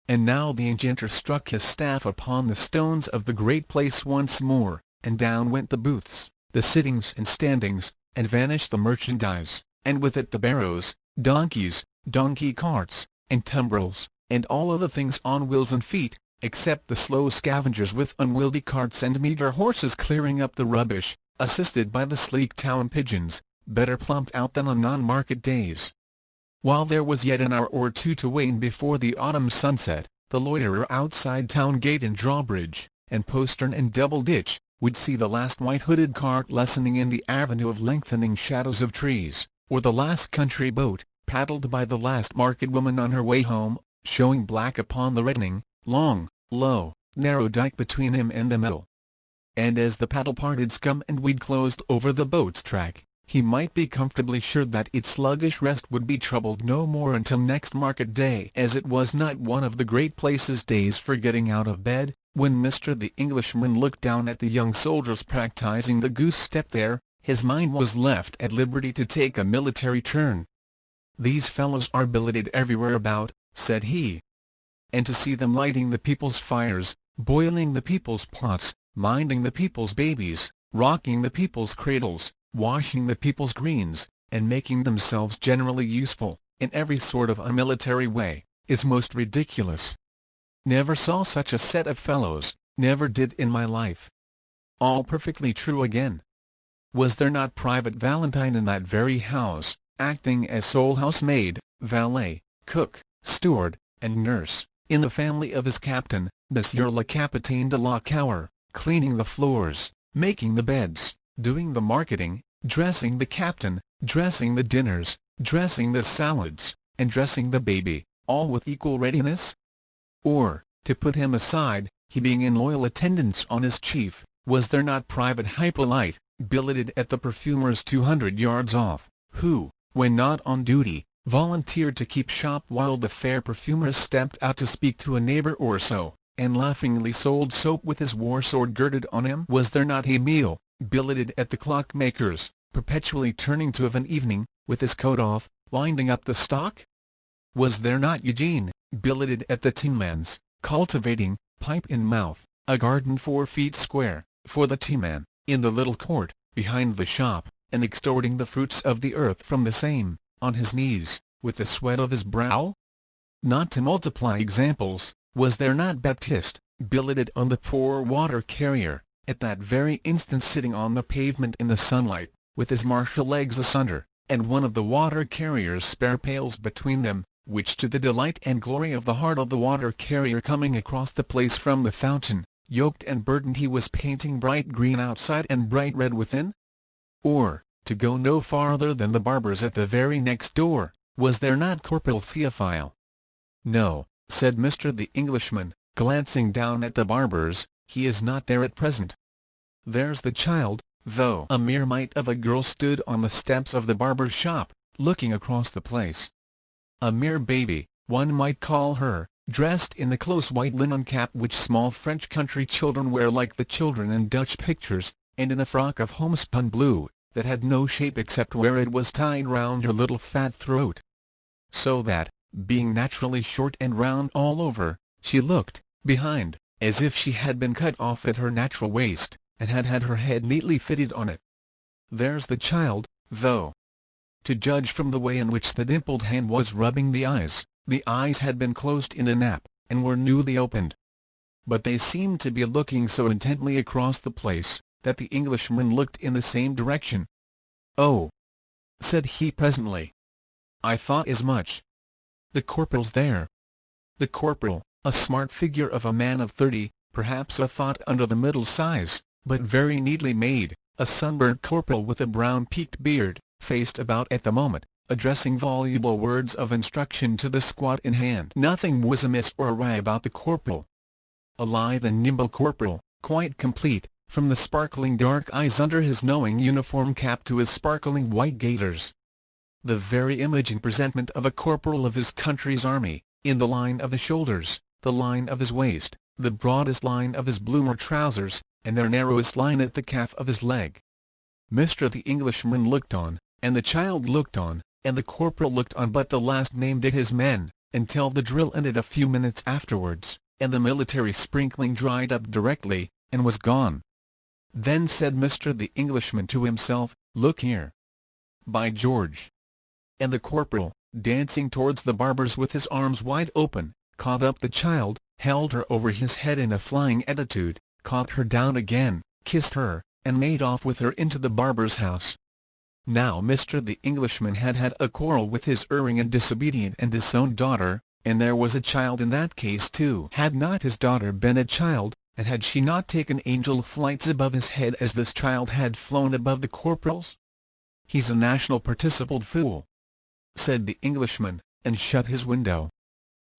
And now the enchanter struck his staff upon the stones of the great place once more, and down went the booths, the sittings and standings, and vanished the merchandise, and with it the barrows, donkeys, donkey carts, and tumbrils, and all other things on wheels and feet, except the slow scavengers with unwieldy carts and meagre horses clearing up the rubbish, assisted by the sleek town pigeons, better plumped out than on non-market days. While there was yet an hour or two to wane before the autumn sunset, the loiterer outside town gate and drawbridge, and postern and double ditch, would see the last white-hooded cart lessening in the avenue of lengthening shadows of trees, or the last country boat, paddled by the last market woman on her way home, showing black upon the reddening, long, low, narrow dike between him and the mill. And as the paddle parted scum and weed closed over the boat's track, he might be comfortably sure that its sluggish rest would be troubled no more until next market day, as it was not one of the great place's days for getting out of bed. When Mr. the Englishman looked down at the young soldiers practising the goose-step there, his mind was left at liberty to take a military turn. "These fellows are billeted everywhere about," said he. "And to see them lighting the people's fires, boiling the people's pots, minding the people's babies, rocking the people's cradles, washing the people's greens, and making themselves generally useful, in every sort of unmilitary way, is most ridiculous. Never saw such a set of fellows, never did in my life." All perfectly true again. Was there not Private Valentine in that very house, acting as sole housemaid, valet, cook, steward, and nurse, in the family of his captain, Monsieur le Capitaine de la Cour, cleaning the floors, making the beds, doing the marketing, dressing the captain, dressing the dinners, dressing the salads, and dressing the baby, all with equal readiness? Or, to put him aside, he being in loyal attendance on his chief, was there not Private Hippolyte, billeted at the perfumer's 200 yards off, who, when not on duty, volunteered to keep shop while the fair perfumer stepped out to speak to a neighbor or so, and laughingly sold soap with his war sword girded on him? Was there not Emile, billeted at the clockmaker's, perpetually turning to of an evening, with his coat off, winding up the stock? Was there not Eugene, billeted at the teaman's, cultivating, pipe in mouth, a garden 4 feet square, for the teaman, in the little court, behind the shop, and extorting the fruits of the earth from the same, on his knees, with the sweat of his brow? Not to multiply examples, was there not Baptiste, billeted on the poor water carrier, at that very instant sitting on the pavement in the sunlight, with his martial legs asunder, and one of the water carrier's spare pails between them, which to the delight and glory of the heart of the water carrier coming across the place from the fountain, yoked and burdened he was painting bright green outside and bright red within? Or, to go no farther than the barber's at the very next door, was there not Corporal Theophile? No, said Mr. the Englishman, glancing down at the barber's, he is not there at present. There's the child, though a mere mite of a girl stood on the steps of the barber's shop, looking across the place. A mere baby, one might call her, dressed in the close white linen cap which small French country children wear like the children in Dutch pictures, and in a frock of homespun blue, that had no shape except where it was tied round her little fat throat. So that, being naturally short and round all over, she looked, behind, as if she had been cut off at her natural waist, and had had her head neatly fitted on it. There's the child, though. To judge from the way in which the dimpled hand was rubbing the eyes had been closed in a nap, and were newly opened. But they seemed to be looking so intently across the place, that the Englishman looked in the same direction. "Oh," said he presently. "I thought as much. The corporal's there." The corporal, a smart figure of a man of 30, perhaps a thought under the middle size, but very neatly made, a sunburnt corporal with a brown peaked beard, faced about at the moment, addressing voluble words of instruction to the squad in hand. Nothing was amiss or awry about the corporal. A lithe and nimble corporal, quite complete, from the sparkling dark eyes under his knowing uniform cap to his sparkling white gaiters. The very image and presentment of a corporal of his country's army, in the line of the shoulders, the line of his waist, the broadest line of his bloomer trousers, and their narrowest line at the calf of his leg. Mr. the Englishman looked on, and the child looked on, and the corporal looked on, but the last named at his men, until the drill ended a few minutes afterwards, and the military sprinkling dried up directly, and was gone. Then said Mr. the Englishman to himself, "Look here. By George!" And the corporal, dancing towards the barber's with his arms wide open, caught up the child, held her over his head in a flying attitude, caught her down again, kissed her, and made off with her into the barber's house. Now Mr. the Englishman had had a quarrel with his erring and disobedient and disowned daughter, and there was a child in that case too. Had not his daughter been a child, and had she not taken angel flights above his head as this child had flown above the corporal's? "He's a national participled fool," said the Englishman, and shut his window.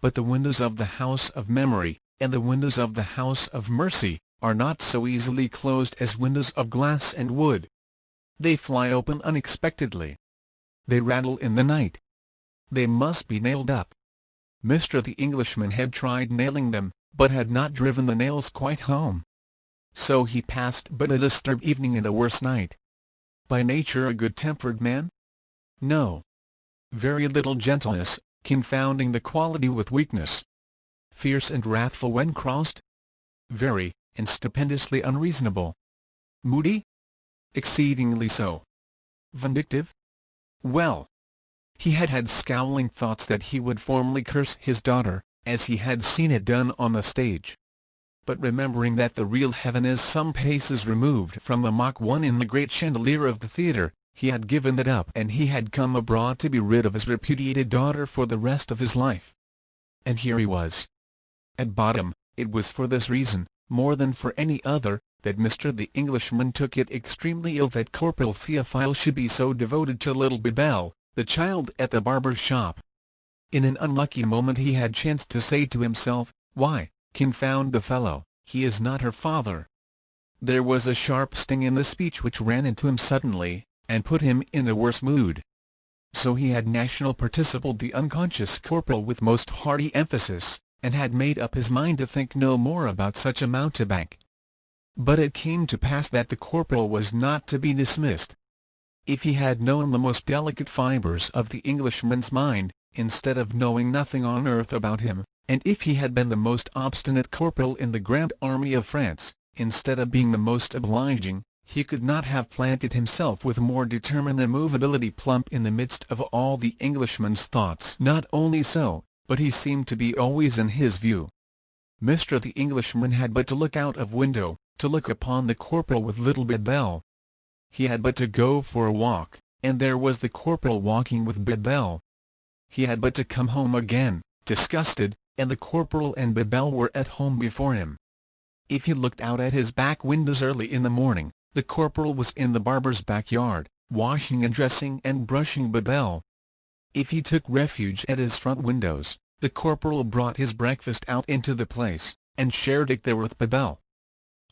But the windows of the house of memory, and the windows of the house of mercy, are not so easily closed as windows of glass and wood. They fly open unexpectedly. They rattle in the night. They must be nailed up. Mr. the Englishman had tried nailing them, but had not driven the nails quite home. So he passed but a disturbed evening and a worse night. By nature a good-tempered man? No. Very little gentleness, confounding the quality with weakness. Fierce and wrathful when crossed? Very, and stupendously unreasonable. Moody? Exceedingly so. Vindictive? Well, he had had scowling thoughts that he would formally curse his daughter, as he had seen it done on the stage. But remembering that the real heaven is some paces removed from the mock one in the great chandelier of the theatre, he had given that up, and he had come abroad to be rid of his repudiated daughter for the rest of his life. And here he was. At bottom, it was for this reason, more than for any other, that Mr. the Englishman took it extremely ill that Corporal Theophile should be so devoted to little Bebelle, the child at the barber's shop. In an unlucky moment he had chanced to say to himself, "Why, confound the fellow, he is not her father." There was a sharp sting in the speech which ran into him suddenly, and put him in a worse mood. So he had national participled the unconscious corporal with most hearty emphasis, and had made up his mind to think no more about such a mountebank. But it came to pass that the corporal was not to be dismissed. If he had known the most delicate fibres of the Englishman's mind, instead of knowing nothing on earth about him, and if he had been the most obstinate corporal in the grand army of France, instead of being the most obliging, he could not have planted himself with more determined immovability plump in the midst of all the Englishman's thoughts. Not only so, but he seemed to be always in his view. Mr. the Englishman had but to look out of window, to look upon the corporal with little Bidbell. He had but to go for a walk, and there was the corporal walking with Bidbell. He had but to come home again, disgusted, and the corporal and Bidbell were at home before him. If he looked out at his back windows early in the morning, the corporal was in the barber's backyard, washing and dressing and brushing Bidbell. If he took refuge at his front windows, the corporal brought his breakfast out into the place, and shared it there with Bidbell.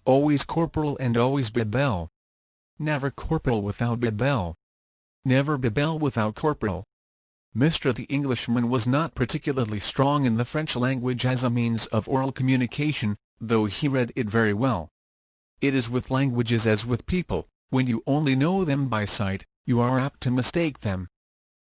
Always corporal and always Bidbell. Never corporal without Bidbell. Never Bidbell without corporal. Mr. the Englishman was not particularly strong in the French language as a means of oral communication, though he read it very well. It is with languages as with people, when you only know them by sight, you are apt to mistake them.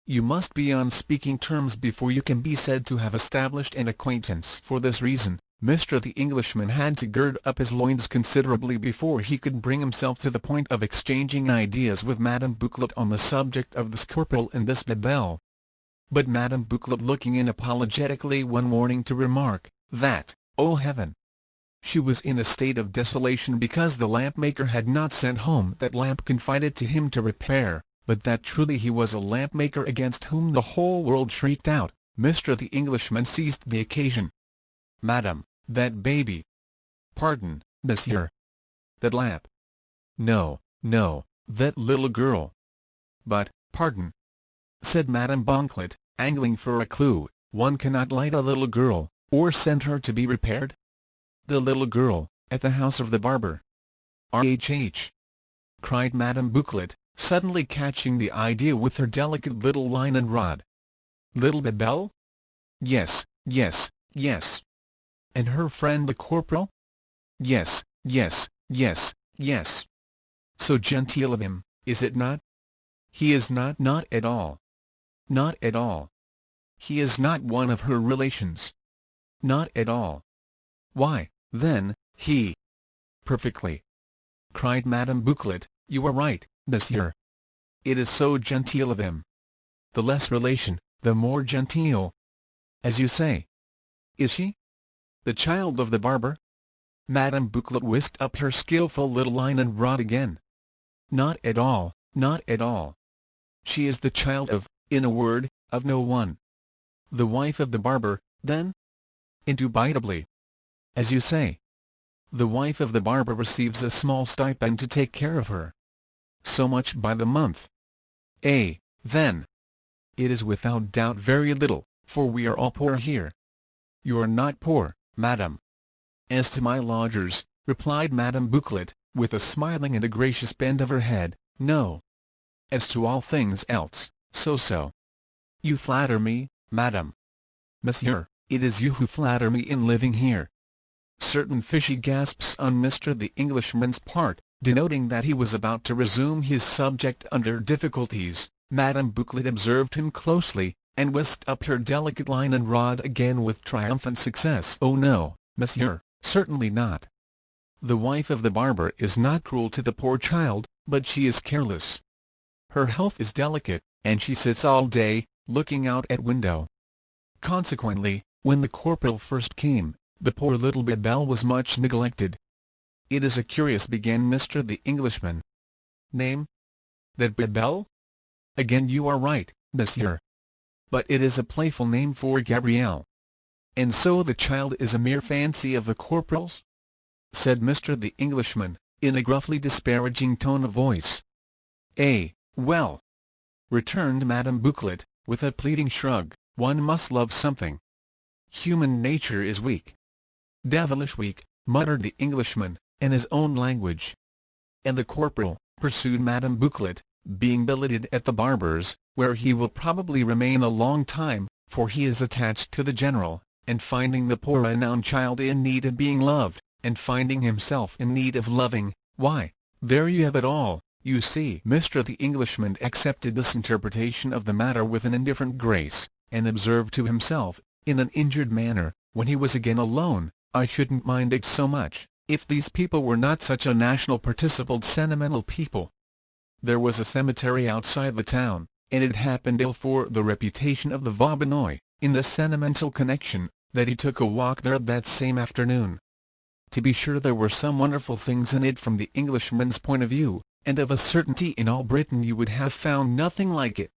You must be on speaking terms before you can be said to have established an acquaintance. For this reason, Mr. the Englishman had to gird up his loins considerably before he could bring himself to the point of exchanging ideas with Madame Bouclet on the subject of this corporal and this Bidbell. But Madame Bouclet looking in apologetically one morning to remark, that, oh heaven! She was in a state of desolation because the lamp-maker had not sent home that lamp confided to him to repair, but that truly he was a lamp-maker against whom the whole world shrieked out, Mr. the Englishman seized the occasion. "Madam, that baby." "Pardon, monsieur." "That lamp." "No, no, that little girl." "But, pardon," said Madame Bouclet, angling for a clue, "one cannot light a little girl, or send her to be repaired?" "The little girl, at the house of the barber." "RHH!" cried Madame Bouclet, suddenly catching the idea with her delicate little line and rod. "Little Bidbell?" "Yes, yes, yes." "And her friend the corporal?" "Yes, yes, yes, yes." "So genteel of him, is it not?" "He is not." "Not at all." "Not at all." "He is not one of her relations." "Not at all." "Why, then, he—" "Perfectly," cried Madame Bouclet, "you are right, monsieur. It is so genteel of him. The less relation, the more genteel. As you say. Is she the child of the barber?" Madame Bouclet whisked up her skilful little line and rod again. "Not at all, not at all. She is the child of, in a word, of no one." "The wife of the barber, then?" "Indubitably. As you say. The wife of the barber receives a small stipend to take care of her. So much by the month." Then. "It is without doubt very little, for we are all poor here." "You are not poor, madam." "As to my lodgers," replied Madame Bouclet, with a smiling and a gracious bend of her head, "no. As to all things else, so. You flatter me, madam." "Monsieur, it is you who flatter me in living here." Certain fishy gasps on Mr. the Englishman's part, denoting that he was about to resume his subject under difficulties. Madame Bouclet observed him closely, and whisked up her delicate line and rod again with triumphant success. "Oh no, monsieur, certainly not. The wife of the barber is not cruel to the poor child, but she is careless. Her health is delicate, and she sits all day, looking out at window. Consequently, when the corporal first came, the poor little Bidbell was much neglected." "It is a curious," began Mr. the Englishman. "Name? That Bidbell? Again you are right, monsieur. But it is a playful name for Gabrielle." "And so the child is a mere fancy of the corporal's?" said Mr. the Englishman, in a gruffly disparaging tone of voice. Well," returned Madame Bouclet, with a pleading shrug, "one must love something. Human nature is weak." "Devilish weak," muttered the Englishman, in his own language. "And the corporal," pursued Madame Bouclet, "being billeted at the barber's, where he will probably remain a long time, for he is attached to the general, and finding the poor unknown child in need of being loved, and finding himself in need of loving, why, there you have it all, you see." Mr. the Englishman accepted this interpretation of the matter with an indifferent grace, and observed to himself, in an injured manner, when he was again alone, "I shouldn't mind it so much, if these people were not such a national participled sentimental people." There was a cemetery outside the town, and it happened ill for the reputation of the Vaubynois, in the sentimental connection, that he took a walk there that same afternoon. To be sure there were some wonderful things in it from the Englishman's point of view, and of a certainty in all Britain you would have found nothing like it.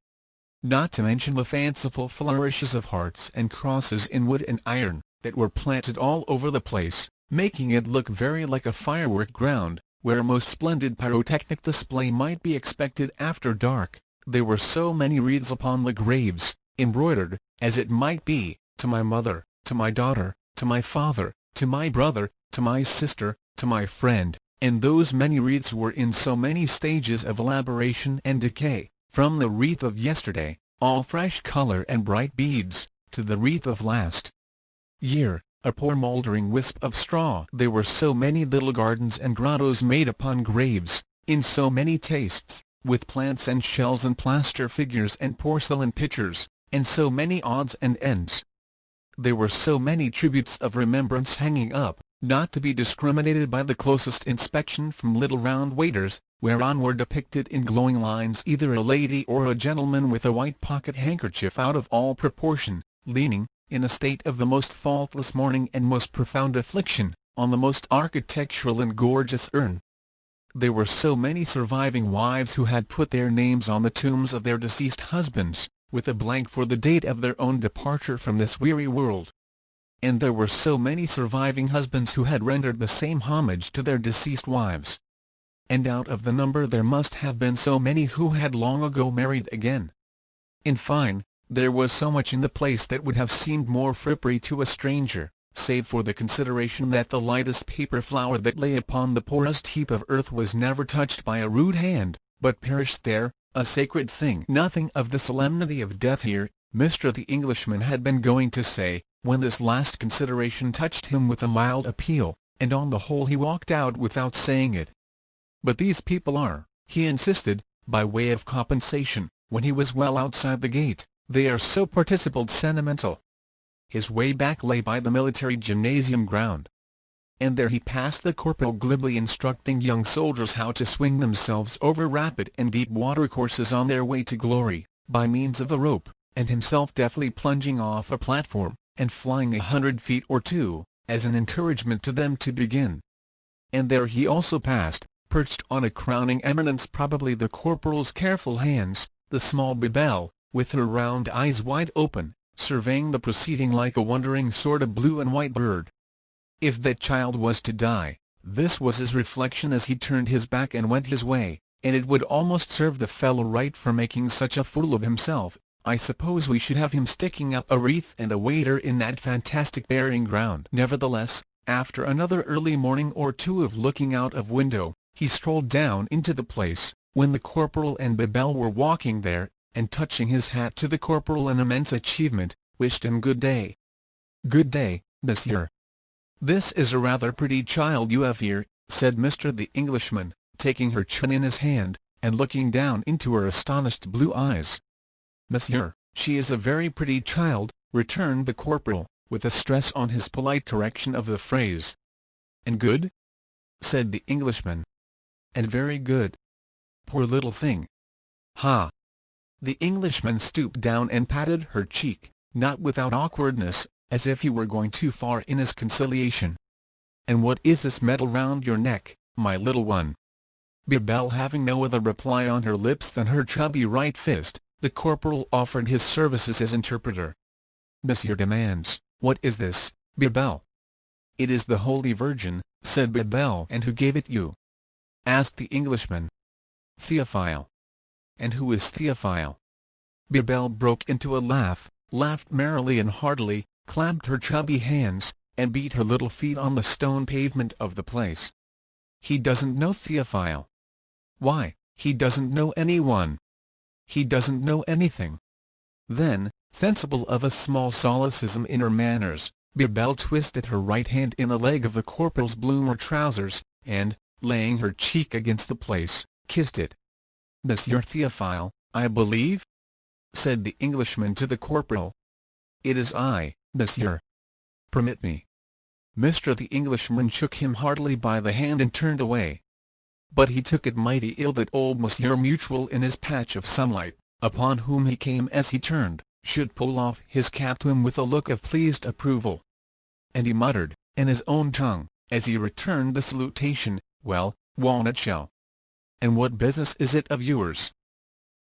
Not to mention the fanciful flourishes of hearts and crosses in wood and iron, that were planted all over the place, making it look very like a firework ground, where a most splendid pyrotechnic display might be expected after dark. There were so many wreaths upon the graves, embroidered, as it might be, to my mother, to my daughter, to my father, to my brother, to my sister, to my friend, and those many wreaths were in so many stages of elaboration and decay, from the wreath of yesterday, all fresh colour and bright beads, to the wreath of last year, a poor mouldering wisp of straw. There were so many little gardens and grottos made upon graves, in so many tastes, with plants and shells and plaster figures and porcelain pitchers, and so many odds and ends. There were so many tributes of remembrance hanging up, not to be discriminated by the closest inspection from little round waiters, whereon were depicted in glowing lines either a lady or a gentleman with a white pocket-handkerchief out of all proportion, leaning, in a state of the most faultless mourning and most profound affliction, on the most architectural and gorgeous urn. There were so many surviving wives who had put their names on the tombs of their deceased husbands, with a blank for the date of their own departure from this weary world. And there were so many surviving husbands who had rendered the same homage to their deceased wives. And out of the number there must have been so many who had long ago married again. In fine, there was so much in the place that would have seemed more frippery to a stranger, save for the consideration that the lightest paper flower that lay upon the poorest heap of earth was never touched by a rude hand, but perished there, a sacred thing. Nothing of the solemnity of death here, Mr. the Englishman had been going to say, when this last consideration touched him with a mild appeal, and on the whole he walked out without saying it. But these people are, he insisted, by way of compensation, when he was well outside the gate, they are so participled sentimental. His way back lay by the military gymnasium ground. And there he passed the corporal glibly instructing young soldiers how to swing themselves over rapid and deep watercourses on their way to glory, by means of a rope, and himself deftly plunging off a platform, and flying 100 feet or two, as an encouragement to them to begin. And there he also passed, perched on a crowning eminence probably the corporal's careful hands, the small Bebelle, with her round eyes wide open, surveying the proceeding like a wondering sort of blue and white bird. If that child was to die, this was his reflection as he turned his back and went his way, and it would almost serve the fellow right for making such a fool of himself. I suppose we should have him sticking up a wreath and a waiter in that fantastic burying ground. Nevertheless, after another early morning or two of looking out of window, he strolled down into the place, when the corporal and Bebelle were walking there, and touching his hat to the corporal, an immense achievement, wished him good day. "Good day, monsieur. This is a rather pretty child you have here," said Mr. the Englishman, taking her chin in his hand, and looking down into her astonished blue eyes. "Monsieur, she is a very pretty child," returned the corporal, with a stress on his polite correction of the phrase. "And good?" said the Englishman. "And very good. Poor little thing. Ha!" The Englishman stooped down and patted her cheek, not without awkwardness, as if he were going too far in his conciliation. "And what is this medal round your neck, my little one?" Bebelle having no other reply on her lips than her chubby right fist, the corporal offered his services as interpreter. "Monsieur demands, what is this, Bebelle?" "It is the Holy Virgin," said Bebelle. "And who gave it you?" asked the Englishman. "Theophile." "And who is Theophile?" Bebelle broke into a laugh, laughed merrily and heartily, clapped her chubby hands, and beat her little feet on the stone pavement of the place. "He doesn't know Theophile. Why, he doesn't know anyone. He doesn't know anything." Then, sensible of a small solecism in her manners, Bebelle twisted her right hand in a leg of the corporal's bloomer trousers, and, laying her cheek against the place, kissed it. "Monsieur Theophile, I believe?" said the Englishman to the corporal. "It is I, monsieur. Permit me." Mr. the Englishman shook him heartily by the hand and turned away. But he took it mighty ill that old Monsieur Mutual in his patch of sunlight, upon whom he came as he turned, should pull off his cap to him with a look of pleased approval. And he muttered, in his own tongue, as he returned the salutation, "Well, Walnut Shell, and what business is it of yours?"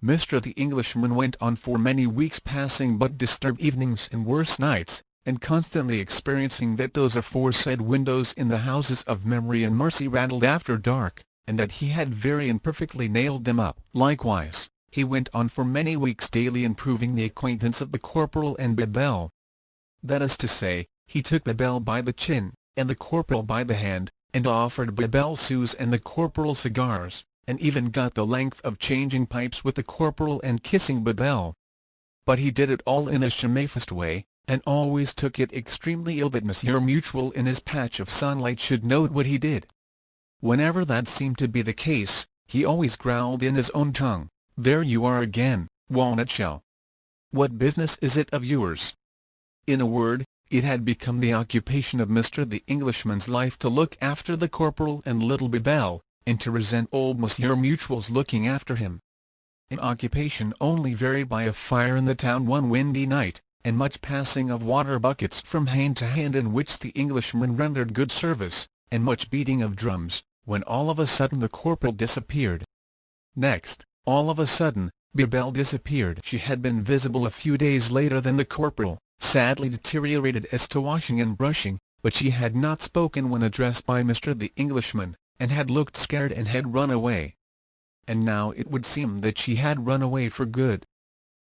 Mr. the Englishman went on for many weeks, passing but disturbed evenings and worse nights, and constantly experiencing that those aforesaid windows in the houses of Memory and Mercy rattled after dark, and that he had very imperfectly nailed them up. Likewise, he went on for many weeks daily improving the acquaintance of the Corporal and Bebel. That is to say, he took Bebel by the chin, and the Corporal by the hand, and offered Bebel sous and the Corporal cigars, and even got the length of changing pipes with the Corporal and kissing Bebel. But he did it all in a shamefaced way, and always took it extremely ill that Monsieur Mutual in his patch of sunlight should note what he did. Whenever that seemed to be the case, he always growled in his own tongue, "There you are again, Walnut Shell. What business is it of yours?" In a word, it had become the occupation of Mr. the Englishman's life to look after the Corporal and little Bebel, and to resent old Monsieur Mutual's looking after him. An occupation only varied by a fire in the town one windy night, and much passing of water buckets from hand to hand in which the Englishman rendered good service, and much beating of drums, when all of a sudden the Corporal disappeared. Next, all of a sudden, Bebel disappeared. She had been visible a few days later than the Corporal, sadly deteriorated as to washing and brushing, but she had not spoken when addressed by Mr. the Englishman, and had looked scared and had run away. And now it would seem that she had run away for good.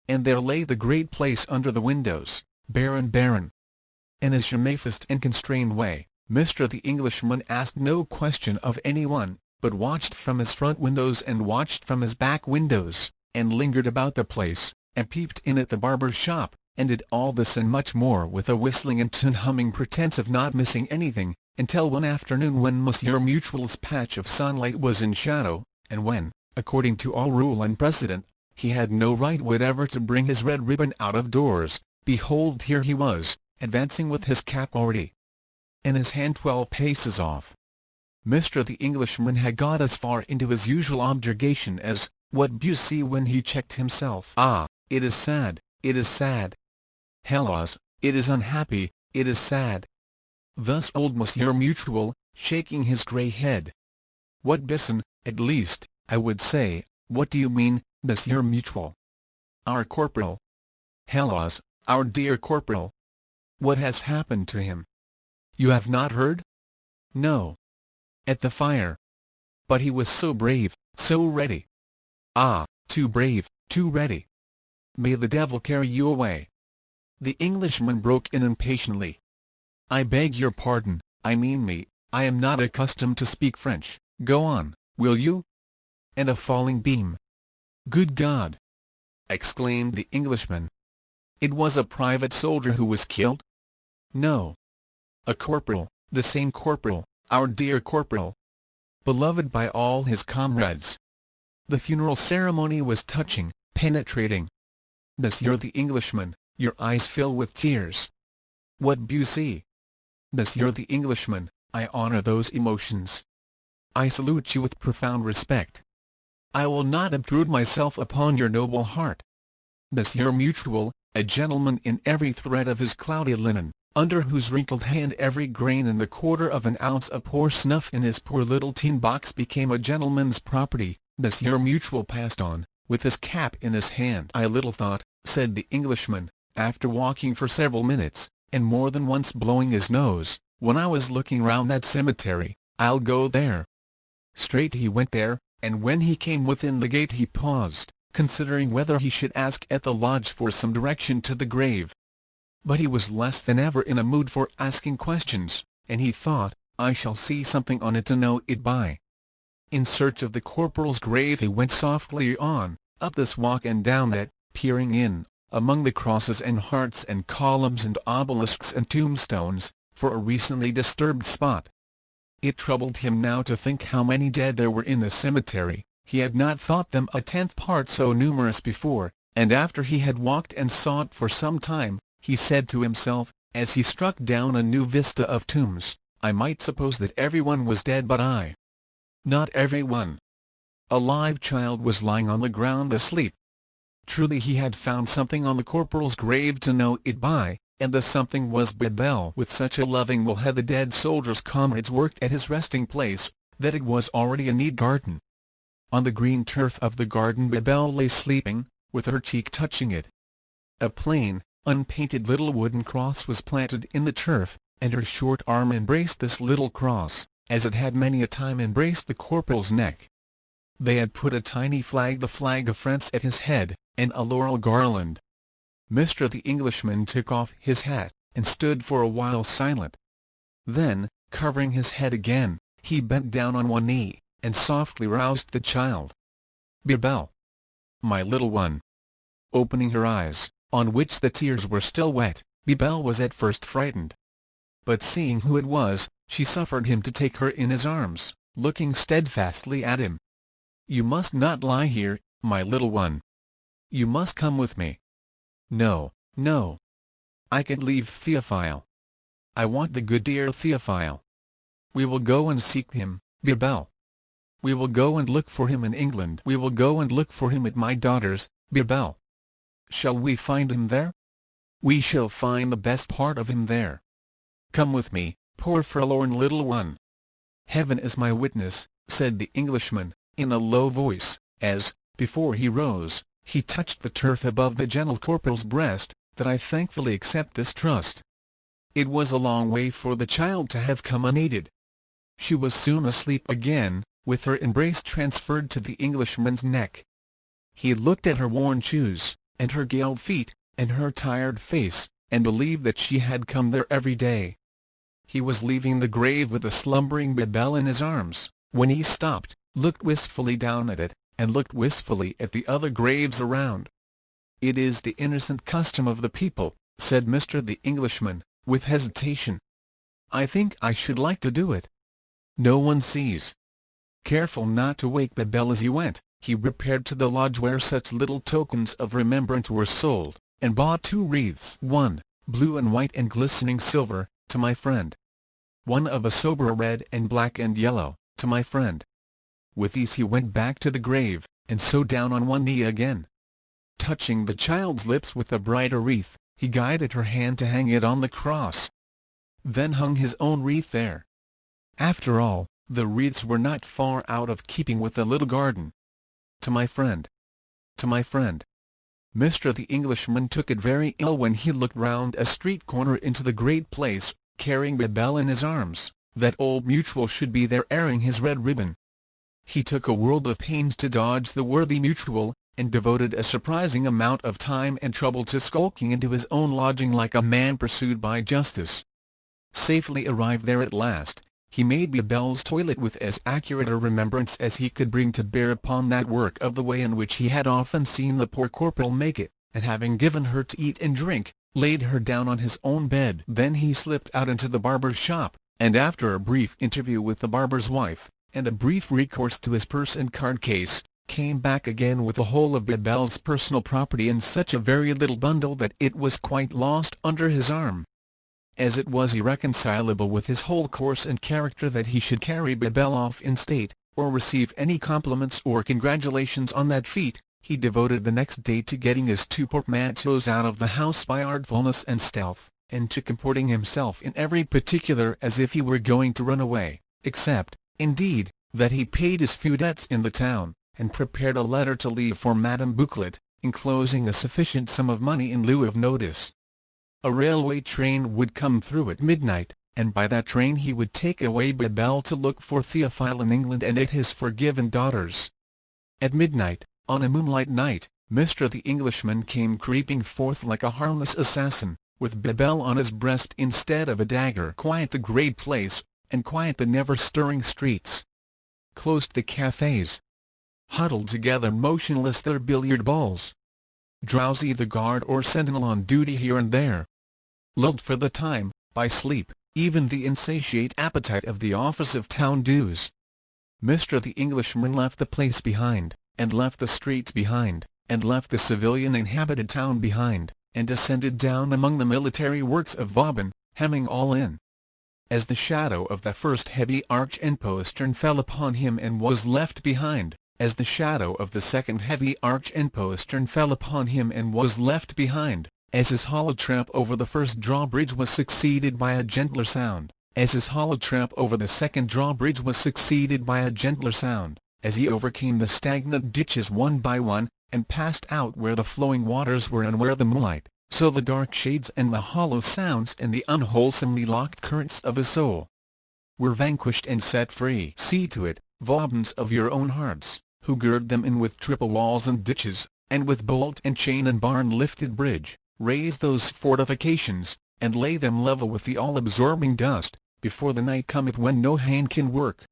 And there lay the great place under the windows, barren. In a shamefaced and constrained way, Mr. the Englishman asked no question of anyone, but watched from his front windows and watched from his back windows, and lingered about the place, and peeped in at the barber's shop, and did all this and much more with a whistling and tune-humming pretence of not missing anything, until one afternoon when Monsieur Mutual's patch of sunlight was in shadow, and when, according to all rule and precedent, he had no right whatever to bring his red ribbon out of doors, behold here he was, advancing with his cap already in his hand 12 paces off. Mr. the Englishman had got as far into his usual objurgation as, "What do you see?" when he checked himself. "Ah, it is sad, it is sad. Hélas, it is unhappy, it is sad." Thus old Monsieur Mutual, shaking his grey head. "What bison, at least, I would say, what do you mean, Monsieur Mutual?" "Our Corporal. Hélas, our dear Corporal. What has happened to him? You have not heard?" "No." "At the fire. But he was so brave, so ready." "Ah, too brave, too ready. May the devil carry you away." The Englishman broke in impatiently. "I beg your pardon, I mean me, I am not accustomed to speak French. Go on, will you?" "And a falling beam." "Good God!" exclaimed the Englishman. "It was a private soldier who was killed?" "No. A corporal, the same Corporal, our dear Corporal. Beloved by all his comrades. The funeral ceremony was touching, penetrating. Monsieur the Englishman, your eyes fill with tears. What do you see?" "Monsieur the Englishman, I honor those emotions. I salute you with profound respect. I will not obtrude myself upon your noble heart. Monsieur Mutual, a gentleman in every thread of his cloudy linen, under whose wrinkled hand every grain and the quarter of an ounce of poor snuff in his poor little tin box became a gentleman's property." Monsieur Mutual passed on, with his cap in his hand. "I little thought," said the Englishman, after walking for several minutes, and more than once blowing his nose, "when I was looking round that cemetery, I'll go there." Straight he went there, and when he came within the gate he paused, considering whether he should ask at the lodge for some direction to the grave. But he was less than ever in a mood for asking questions, and he thought, "I shall see something on it to know it by." In search of the Corporal's grave he went softly on, up this walk and down that, peering in, among the crosses and hearts and columns and obelisks and tombstones, for a recently disturbed spot. It troubled him now to think how many dead there were in the cemetery. He had not thought them a tenth part so numerous before, and after he had walked and sought for some time, he said to himself, as he struck down a new vista of tombs, "I might suppose that everyone was dead but I. Not everyone. A live child was lying on the ground asleep. Truly he had found something on the corporal's grave to know it by, and the something was Bidbell. With such a loving will had the dead soldier's comrades worked at his resting place, that it was already a neat garden. On the green turf of the garden Bidbell lay sleeping, with her cheek touching it. A plain, unpainted little wooden cross was planted in the turf, and her short arm embraced this little cross, as it had many a time embraced the corporal's neck. They had put a tiny flag, the flag of France, at his head, and a laurel garland. Mr. the Englishman took off his hat, and stood for a while silent. Then, covering his head again, he bent down on one knee, and softly roused the child. "Bidbell, my little one." Opening her eyes, on which the tears were still wet, Bidbell was at first frightened. But seeing who it was, she suffered him to take her in his arms, looking steadfastly at him. "You must not lie here, my little one. You must come with me." "No, no. I can't leave Theophile. I want the good dear Theophile. We will go and seek him, Bidbell. We will go and look for him in England. We will go and look for him at my daughter's, Bidbell. Shall we find him there? We shall find the best part of him there. Come with me, poor forlorn little one." "Heaven is my witness," said the Englishman, in a low voice, as, before he rose, he touched the turf above the gentle corporal's breast, "that I thankfully accept this trust." It was a long way for the child to have come unaided. She was soon asleep again, with her embrace transferred to the Englishman's neck. He looked at her worn shoes, and her galled feet, and her tired face, and believed that she had come there every day. He was leaving the grave with the slumbering Bidbell in his arms, when he stopped, looked wistfully down at it, and looked wistfully at the other graves around. "It is the innocent custom of the people," said Mr. the Englishman, with hesitation. "I think I should like to do it. No one sees." Careful not to wake Bidbell as he went, he repaired to the lodge where such little tokens of remembrance were sold, and bought 2 wreaths, one, blue and white and glistening silver, to my friend. One of a sober red and black and yellow, to my friend. With these he went back to the grave, and so down on one knee again. Touching the child's lips with a brighter wreath, he guided her hand to hang it on the cross. Then hung his own wreath there. After all, the wreaths were not far out of keeping with the little garden. "To my friend. To my friend." Mr. the Englishman took it very ill when he looked round a street corner into the great place, carrying Bidbell in his arms, that Old Mutual should be there airing his red ribbon. He took a world of pains to dodge the worthy Mutual, and devoted a surprising amount of time and trouble to skulking into his own lodging like a man pursued by justice. Safely arrived there at last, he made Bidbell's toilet with as accurate a remembrance as he could bring to bear upon that work of the way in which he had often seen the poor corporal make it, and having given her to eat and drink, laid her down on his own bed. Then he slipped out into the barber's shop, and after a brief interview with the barber's wife, and a brief recourse to his purse and card case, came back again with the whole of Bidbell's personal property in such a very little bundle that it was quite lost under his arm. As it was irreconcilable with his whole course and character that he should carry Bidbell off in state, or receive any compliments or congratulations on that feat, he devoted the next day to getting his 2 portmanteaus out of the house by artfulness and stealth, and to comporting himself in every particular as if he were going to run away, except, indeed, that he paid his few debts in the town, and prepared a letter to leave for Madame Bouclet, enclosing a sufficient sum of money in lieu of notice. A railway train would come through at midnight, and by that train he would take away Bidbell to look for Theophile in England and at his forgiven daughters. At midnight, on a moonlight night, Mr. the Englishman came creeping forth like a harmless assassin, with Bidbell on his breast instead of a dagger. Quiet the great place, and quiet the never-stirring streets. Closed the cafes. Huddled together motionless their billiard balls. Drowsy the guard or sentinel on duty here and there. Lulled for the time, by sleep, even the insatiate appetite of the office of town dues. Mr. the Englishman left the place behind, and left the streets behind, and left the civilian inhabited town behind, and descended down among the military works of Vauban, hemming all in. As the shadow of the first heavy arch and postern fell upon him and was left behind, as the shadow of the second heavy arch and postern fell upon him and was left behind, as his hollow tramp over the first drawbridge was succeeded by a gentler sound, as his hollow tramp over the second drawbridge was succeeded by a gentler sound, as he overcame the stagnant ditches one by one, and passed out where the flowing waters were and where the moonlight, so the dark shades and the hollow sounds and the unwholesomely locked currents of his soul were vanquished and set free. See to it, Vauban of your own hearts, who gird them in with triple walls and ditches, and with bolt and chain and barn-lifted bridge, raise those fortifications, and lay them level with the all-absorbing dust, before the night cometh when no hand can work.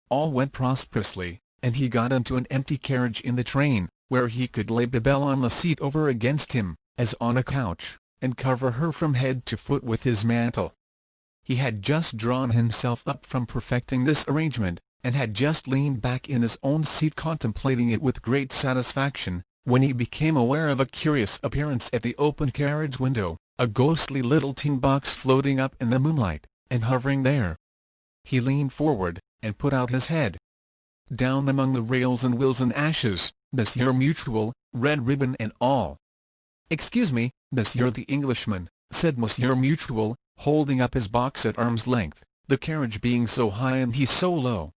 All went prosperously, and he got into an empty carriage in the train, where he could lay Bebelle on the seat over against him, as on a couch, and cover her from head to foot with his mantle. He had just drawn himself up from perfecting this arrangement, and had just leaned back in his own seat contemplating it with great satisfaction, when he became aware of a curious appearance at the open carriage window, a ghostly little tin box floating up in the moonlight, and hovering there. He leaned forward, and put out his head. Down among the rails and wheels and ashes, Monsieur Mutual, red ribbon and all. "Excuse me, Monsieur the Englishman," said Monsieur Mutual, holding up his box at arm's length, the carriage being so high and he so low.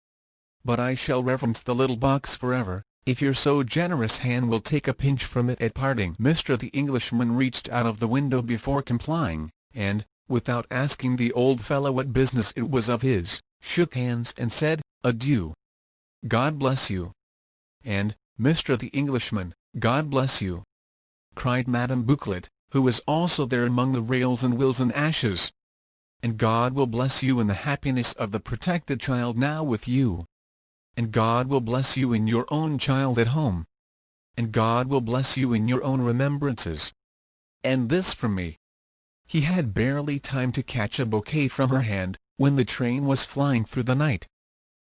"But I shall reverence the little box forever, if your so generous hand will take a pinch from it at parting." Mr. the Englishman reached out of the window before complying, and, without asking the old fellow what business it was of his, shook hands and said, "Adieu. God bless you." "And, Mr. the Englishman, God bless you," cried Madame Bouclet, who was also there among the rails and wheels and ashes. "And God will bless you in the happiness of the protected child now with you. And God will bless you in your own child at home. And God will bless you in your own remembrances. And this from me." He had barely time to catch a bouquet from her hand, when the train was flying through the night.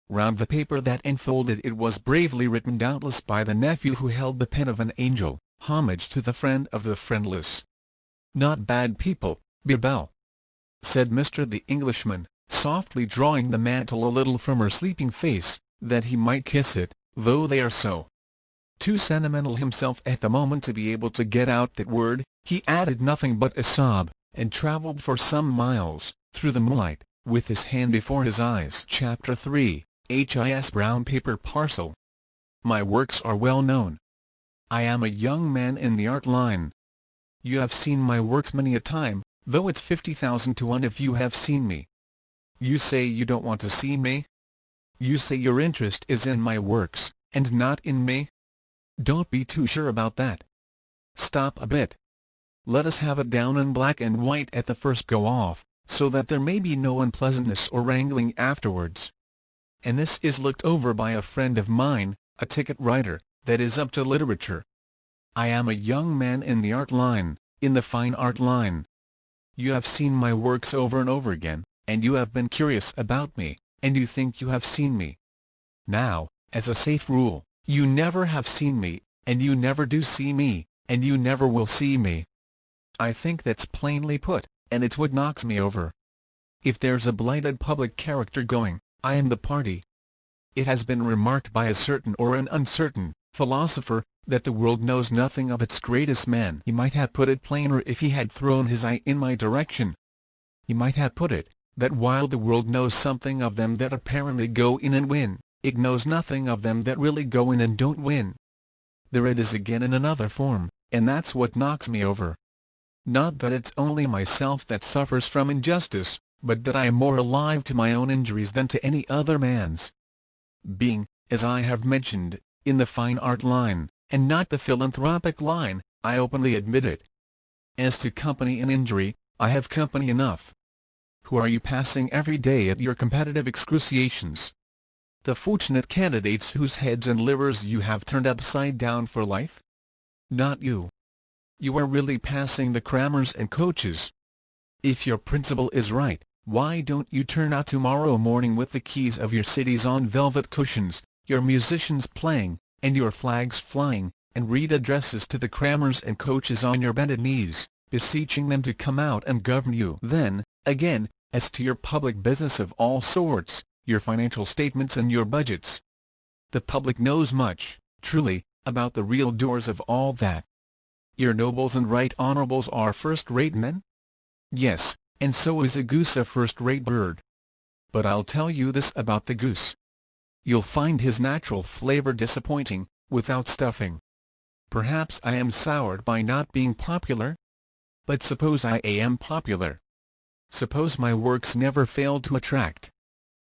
Round the paper that enfolded it was bravely written, doubtless by the nephew who held the pen of an angel, "Homage to the friend of the friendless." "Not bad people, Bebelle," said Mr. the Englishman, softly drawing the mantle a little from her sleeping face, that he might kiss it, "though they are so." Too sentimental himself at the moment to be able to get out that word, he added nothing but a sob, and travelled for some miles, through the moonlight, with his hand before his eyes. Chapter 3, H.I.S. Brown Paper Parcel. My works are well known. I am a young man in the art line. You have seen my works many a time, though it's 50,000 to 1 if you have seen me. You say you don't want to see me? You say your interest is in my works, and not in me? Don't be too sure about that. Stop a bit. Let us have it down in black and white at the first go off, so that there may be no unpleasantness or wrangling afterwards. And this is looked over by a friend of mine, a ticket writer, that is up to literature. I am a young man in the art line, in the fine art line. You have seen my works over and over again, and you have been curious about me, and you think you have seen me. Now, as a safe rule, you never have seen me, and you never do see me, and you never will see me. I think that's plainly put, and it's what knocks me over. If there's a blighted public character going, I am the party. It has been remarked by a certain or an uncertain philosopher, that the world knows nothing of its greatest men. He might have put it plainer if he had thrown his eye in my direction. He might have put it, that while the world knows something of them that apparently go in and win, it knows nothing of them that really go in and don't win. There it is again in another form, and that's what knocks me over. Not that it's only myself that suffers from injustice, but that I am more alive to my own injuries than to any other man's. Being, as I have mentioned, in the fine art line, and not the philanthropic line, I openly admit it. As to company and injury, I have company enough. Who are you passing every day at your competitive excruciations? The fortunate candidates whose heads and livers you have turned upside down for life? Not you. You are really passing the crammers and coaches. If your principle is right, why don't you turn out tomorrow morning with the keys of your cities on velvet cushions, your musicians playing, and your flags flying, and read addresses to the crammers and coaches on your bended knees, beseeching them to come out and govern you? Then, again, as to your public business of all sorts, your financial statements and your budgets, The public knows much, truly, about the real doers of all that. Your nobles and right honourables are first-rate men? Yes, and so is a goose a first-rate bird. But I'll tell you this about the goose. You'll find his natural flavour disappointing, without stuffing. Perhaps I am soured by not being popular? But suppose I am popular. Suppose my works never fail to attract.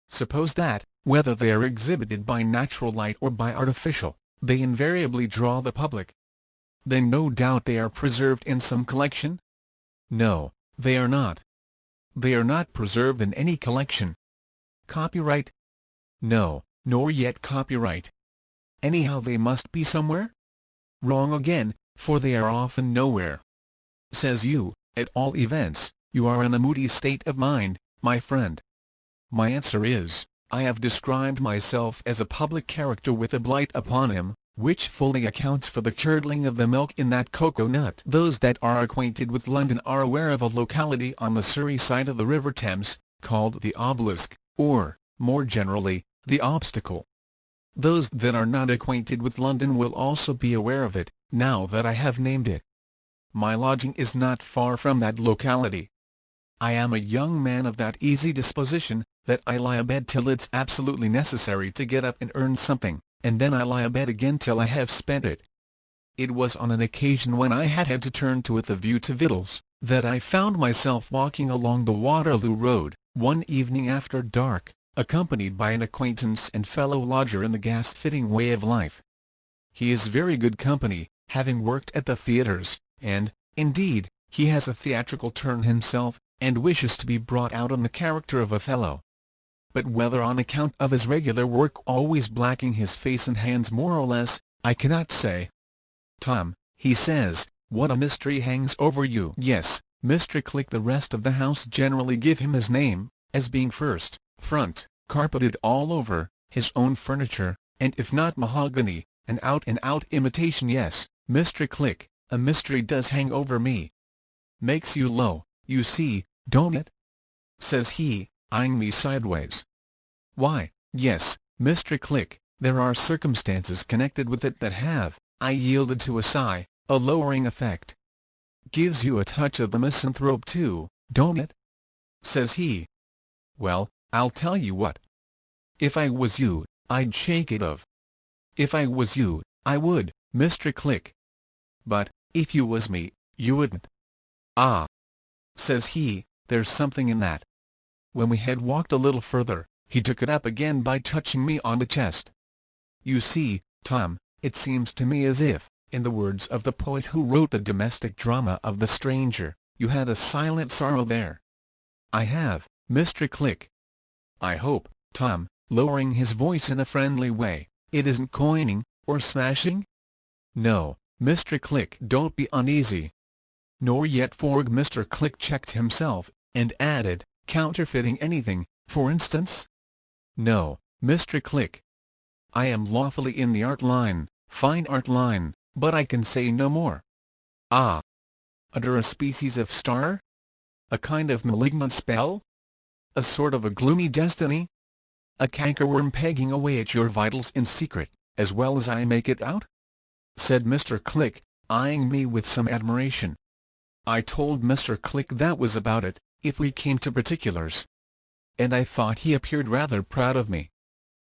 Suppose that, whether they are exhibited by natural light or by artificial, they invariably draw the public. Then no doubt they are preserved in some collection? No, they are not. They are not preserved in any collection. Copyright? No, nor yet copyright. Anyhow they must be somewhere? Wrong again, for they are often nowhere. Says you, at all events, you are in a moody state of mind, my friend. My answer is, I have described myself as a public character with a blight upon him, which fully accounts for the curdling of the milk in that cocoa-nut. Those that are acquainted with London are aware of a locality on the Surrey side of the River Thames, called the Obelisk, or, more generally, the Obstacle. Those that are not acquainted with London will also be aware of it, now that I have named it. My lodging is not far from that locality. I am a young man of that easy disposition, that I lie abed till it's absolutely necessary to get up and earn something, and then I lie abed again till I have spent it. It was on an occasion when I had to turn to with a view to victuals, that I found myself walking along the Waterloo Road, one evening after dark, accompanied by an acquaintance and fellow lodger in the gas-fitting way of life. He is very good company, having worked at the theatres, and, indeed, he has a theatrical turn himself, and wishes to be brought out in the character of Othello. But whether on account of his regular work always blacking his face and hands more or less, I cannot say. "Tom," he says, "what a mystery hangs over you." Yes, Mr. Click. The rest of the house generally give him his name, as being first, front, carpeted all over, his own furniture, and if not mahogany, an out-and-out imitation. Yes, Mr. Click, a mystery does hang over me. Makes you low, you see, don't it? Says he, eyeing me sideways. Why, yes, Mr. Click, there are circumstances connected with it that have, I yielded to a sigh, a lowering effect. Gives you a touch of the misanthrope too, don't it? Says he. Well, I'll tell you what. If I was you, I'd shake it off. If I was you, I would, Mr. Click. But, if you was me, you wouldn't. Ah! Says he, there's something in that. When we had walked a little further, he took it up again by touching me on the chest. You see, Tom, it seems to me as if, in the words of the poet who wrote the domestic drama of The Stranger, you had a silent sorrow there. I have, Mr. Click. I hope, Tom, lowering his voice in a friendly way, it isn't coining, or smashing? No, Mr. Click, don't be uneasy. Nor yet forg. Mr. Click checked himself, and added, counterfeiting anything, for instance? No, Mr. Click. I am lawfully in the art line, fine art line, but I can say no more. Ah! Under a species of star? A kind of malignant spell? A sort of a gloomy destiny? A cankerworm pegging away at your vitals in secret, as well as I make it out? Said Mr. Click, eyeing me with some admiration. I told Mr. Click that was about it, if we came to particulars. And I thought he appeared rather proud of me.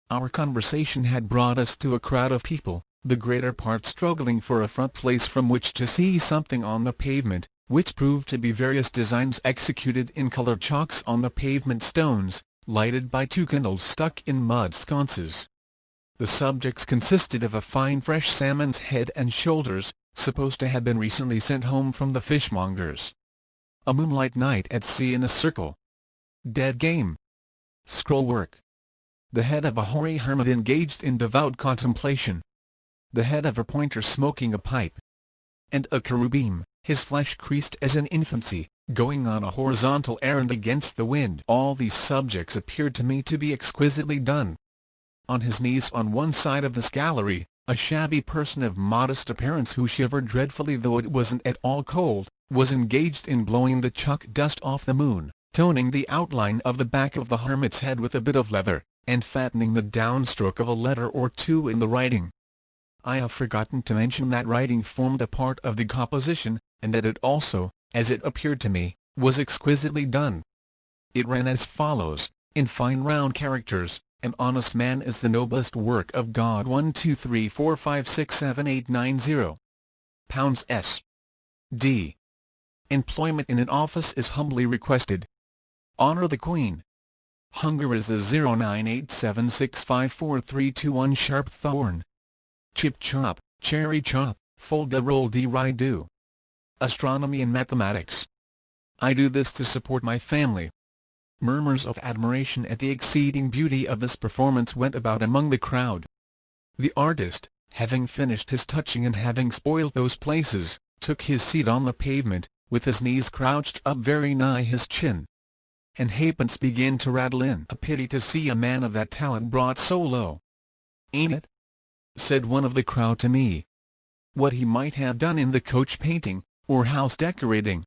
Our conversation had brought us to a crowd of people, the greater part struggling for a front place from which to see something on the pavement, which proved to be various designs executed in coloured chalks on the pavement stones, lighted by two candles stuck in mud sconces. The subjects consisted of a fine fresh salmon's head and shoulders, supposed to have been recently sent home from the fishmonger's. A moonlight night at sea in a circle. Dead game. Scroll work. The head of a hoary hermit engaged in devout contemplation. The head of a pointer smoking a pipe. And a cherubim, his flesh creased as in infancy, going on a horizontal errand against the wind. All these subjects appeared to me to be exquisitely done. On his knees on one side of this gallery, a shabby person of modest appearance who shivered dreadfully though it wasn't at all cold, was engaged in blowing the chalk dust off the moon, toning the outline of the back of the hermit's head with a bit of leather, and fattening the downstroke of a letter or two in the writing. I have forgotten to mention that writing formed a part of the composition, and that it also, as it appeared to me, was exquisitely done. It ran as follows, in fine round characters: "An honest man is the noblest work of God. 1 2 3 4 5 6 7 8 9 0 pounds s. d. Employment in an office is humbly requested. Honor the Queen. Hunger is a 0987654321 Sharp Thorn. Chip chop, cherry chop, fold a roll de do. Astronomy and mathematics. I do this to support my family." Murmurs of admiration at the exceeding beauty of this performance went about among the crowd. The artist, having finished his touching and having spoiled those places, took his seat on the pavement, with his knees crouched up very nigh his chin. And halfpence began to rattle in. "A pity to see a man of that talent brought so low. Ain't it?" said one of the crowd to me. "What he might have done in the coach painting, or house decorating,"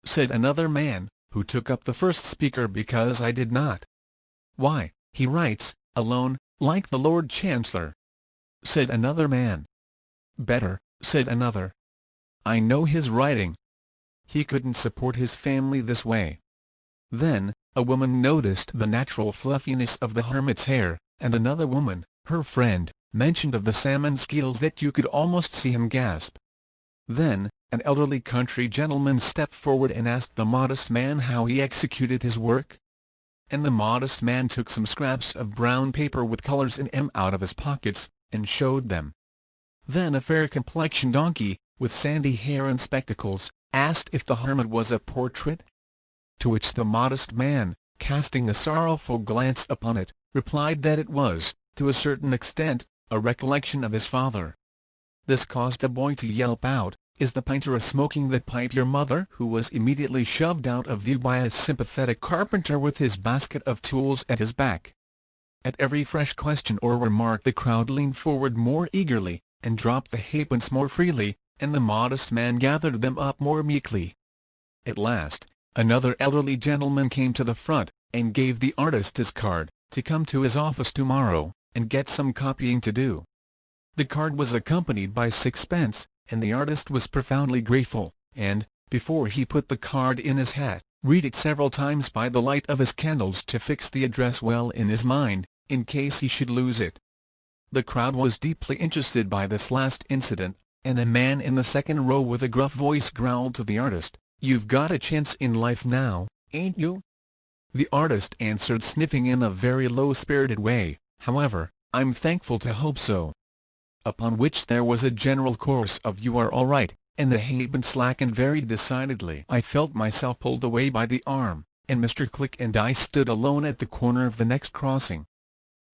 said another man, who took up the first speaker because I did not. "Why, he writes, alone, like the Lord Chancellor," said another man. "Better," said another. "I know his writing. He couldn't support his family this way." Then, a woman noticed the natural fluffiness of the hermit's hair, and another woman, her friend, mentioned of the salmon scales that you could almost see him gasp. Then, an elderly country gentleman stepped forward and asked the modest man how he executed his work. And the modest man took some scraps of brown paper with colours in 'em out of his pockets, and showed them. Then a fair-complexioned donkey, with sandy hair and spectacles, asked if the hermit was a portrait? To which the modest man, casting a sorrowful glance upon it, replied that it was, to a certain extent, a recollection of his father. This caused a boy to yelp out, "Is the painter a-smoking that pipe, your mother?" who was immediately shoved out of view by a sympathetic carpenter with his basket of tools at his back. At every fresh question or remark the crowd leaned forward more eagerly, and dropped the halfpence more freely, and the modest man gathered them up more meekly. At last, another elderly gentleman came to the front, and gave the artist his card, to come to his office tomorrow, and get some copying to do. The card was accompanied by sixpence, and the artist was profoundly grateful, and, before he put the card in his hat, read it several times by the light of his candles to fix the address well in his mind, in case he should lose it. The crowd was deeply interested by this last incident, and a man in the second row with a gruff voice growled to the artist, "You've got a chance in life now, ain't you?" The artist answered, sniffing in a very low-spirited way, "However, I'm thankful to hope so." Upon which there was a general chorus of "You are all right," and the halfpence slackened very decidedly. I felt myself pulled away by the arm, and Mr. Click and I stood alone at the corner of the next crossing.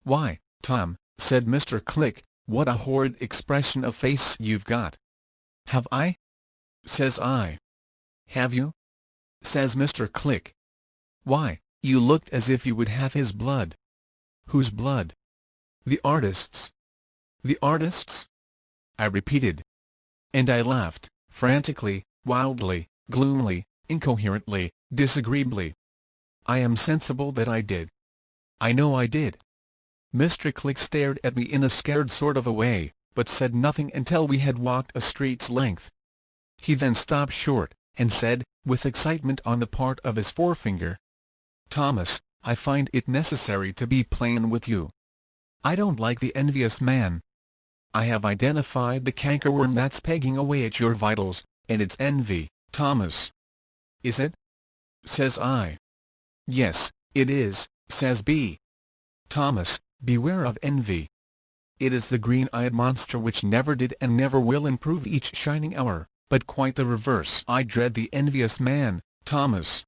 "Why, Tom," said Mr. Click, "what a horrid expression of face you've got." "Have I?" says I. "Have you?" says Mr. Click. "Why, you looked as if you would have his blood." "Whose blood?" "The artist's." "The artist's?" I repeated. And I laughed, frantically, wildly, gloomily, incoherently, disagreeably. I am sensible that I did. I know I did. Mr. Click stared at me in a scared sort of a way, but said nothing until we had walked a street's length. He then stopped short, and said, with excitement on the part of his forefinger, "Thomas, I find it necessary to be plain with you. I don't like the envious man. I have identified the cankerworm that's pegging away at your vitals, and it's envy, Thomas." "Is it?" says I. "Yes, it is," says B. "Thomas, beware of envy. It is the green-eyed monster which never did and never will improve each shining hour, but quite the reverse. I dread the envious man, Thomas.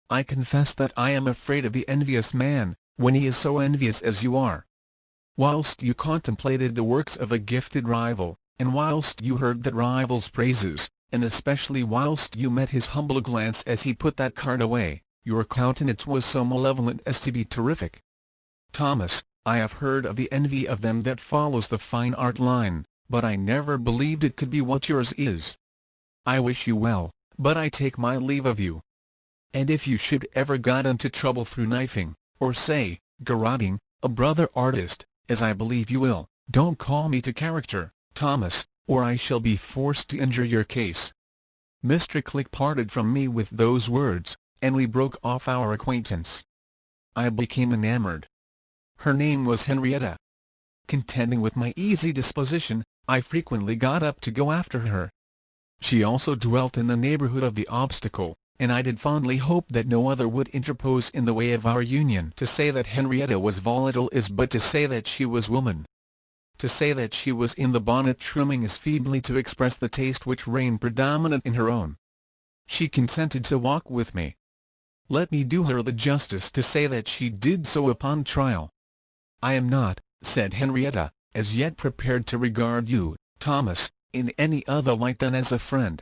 I confess that I am afraid of the envious man, when he is so envious as you are. Whilst you contemplated the works of a gifted rival, and whilst you heard that rival's praises, and especially whilst you met his humble glance as he put that card away, your countenance was so malevolent as to be terrific. Thomas, I have heard of the envy of them that follows the fine art line, but I never believed it could be what yours is. I wish you well, but I take my leave of you. And if you should ever get into trouble through knifing, or say, garroting, a brother artist, as I believe you will. Don't call me to character, Thomas, or I shall be forced to injure your case." Mr. Click parted from me with those words, and we broke off our acquaintance. I became enamored. Her name was Henrietta. Contending with my easy disposition, I frequently got up to go after her. She also dwelt in the neighbourhood of the obstacle, and I did fondly hope that no other would interpose in the way of our union. To say that Henrietta was volatile is but to say that she was woman. To say that she was in the bonnet trimming is feebly to express the taste which reigned predominant in her own. She consented to walk with me. Let me do her the justice to say that she did so upon trial. "I am not," said Henrietta, "as yet prepared to regard you, Thomas, in any other light than as a friend.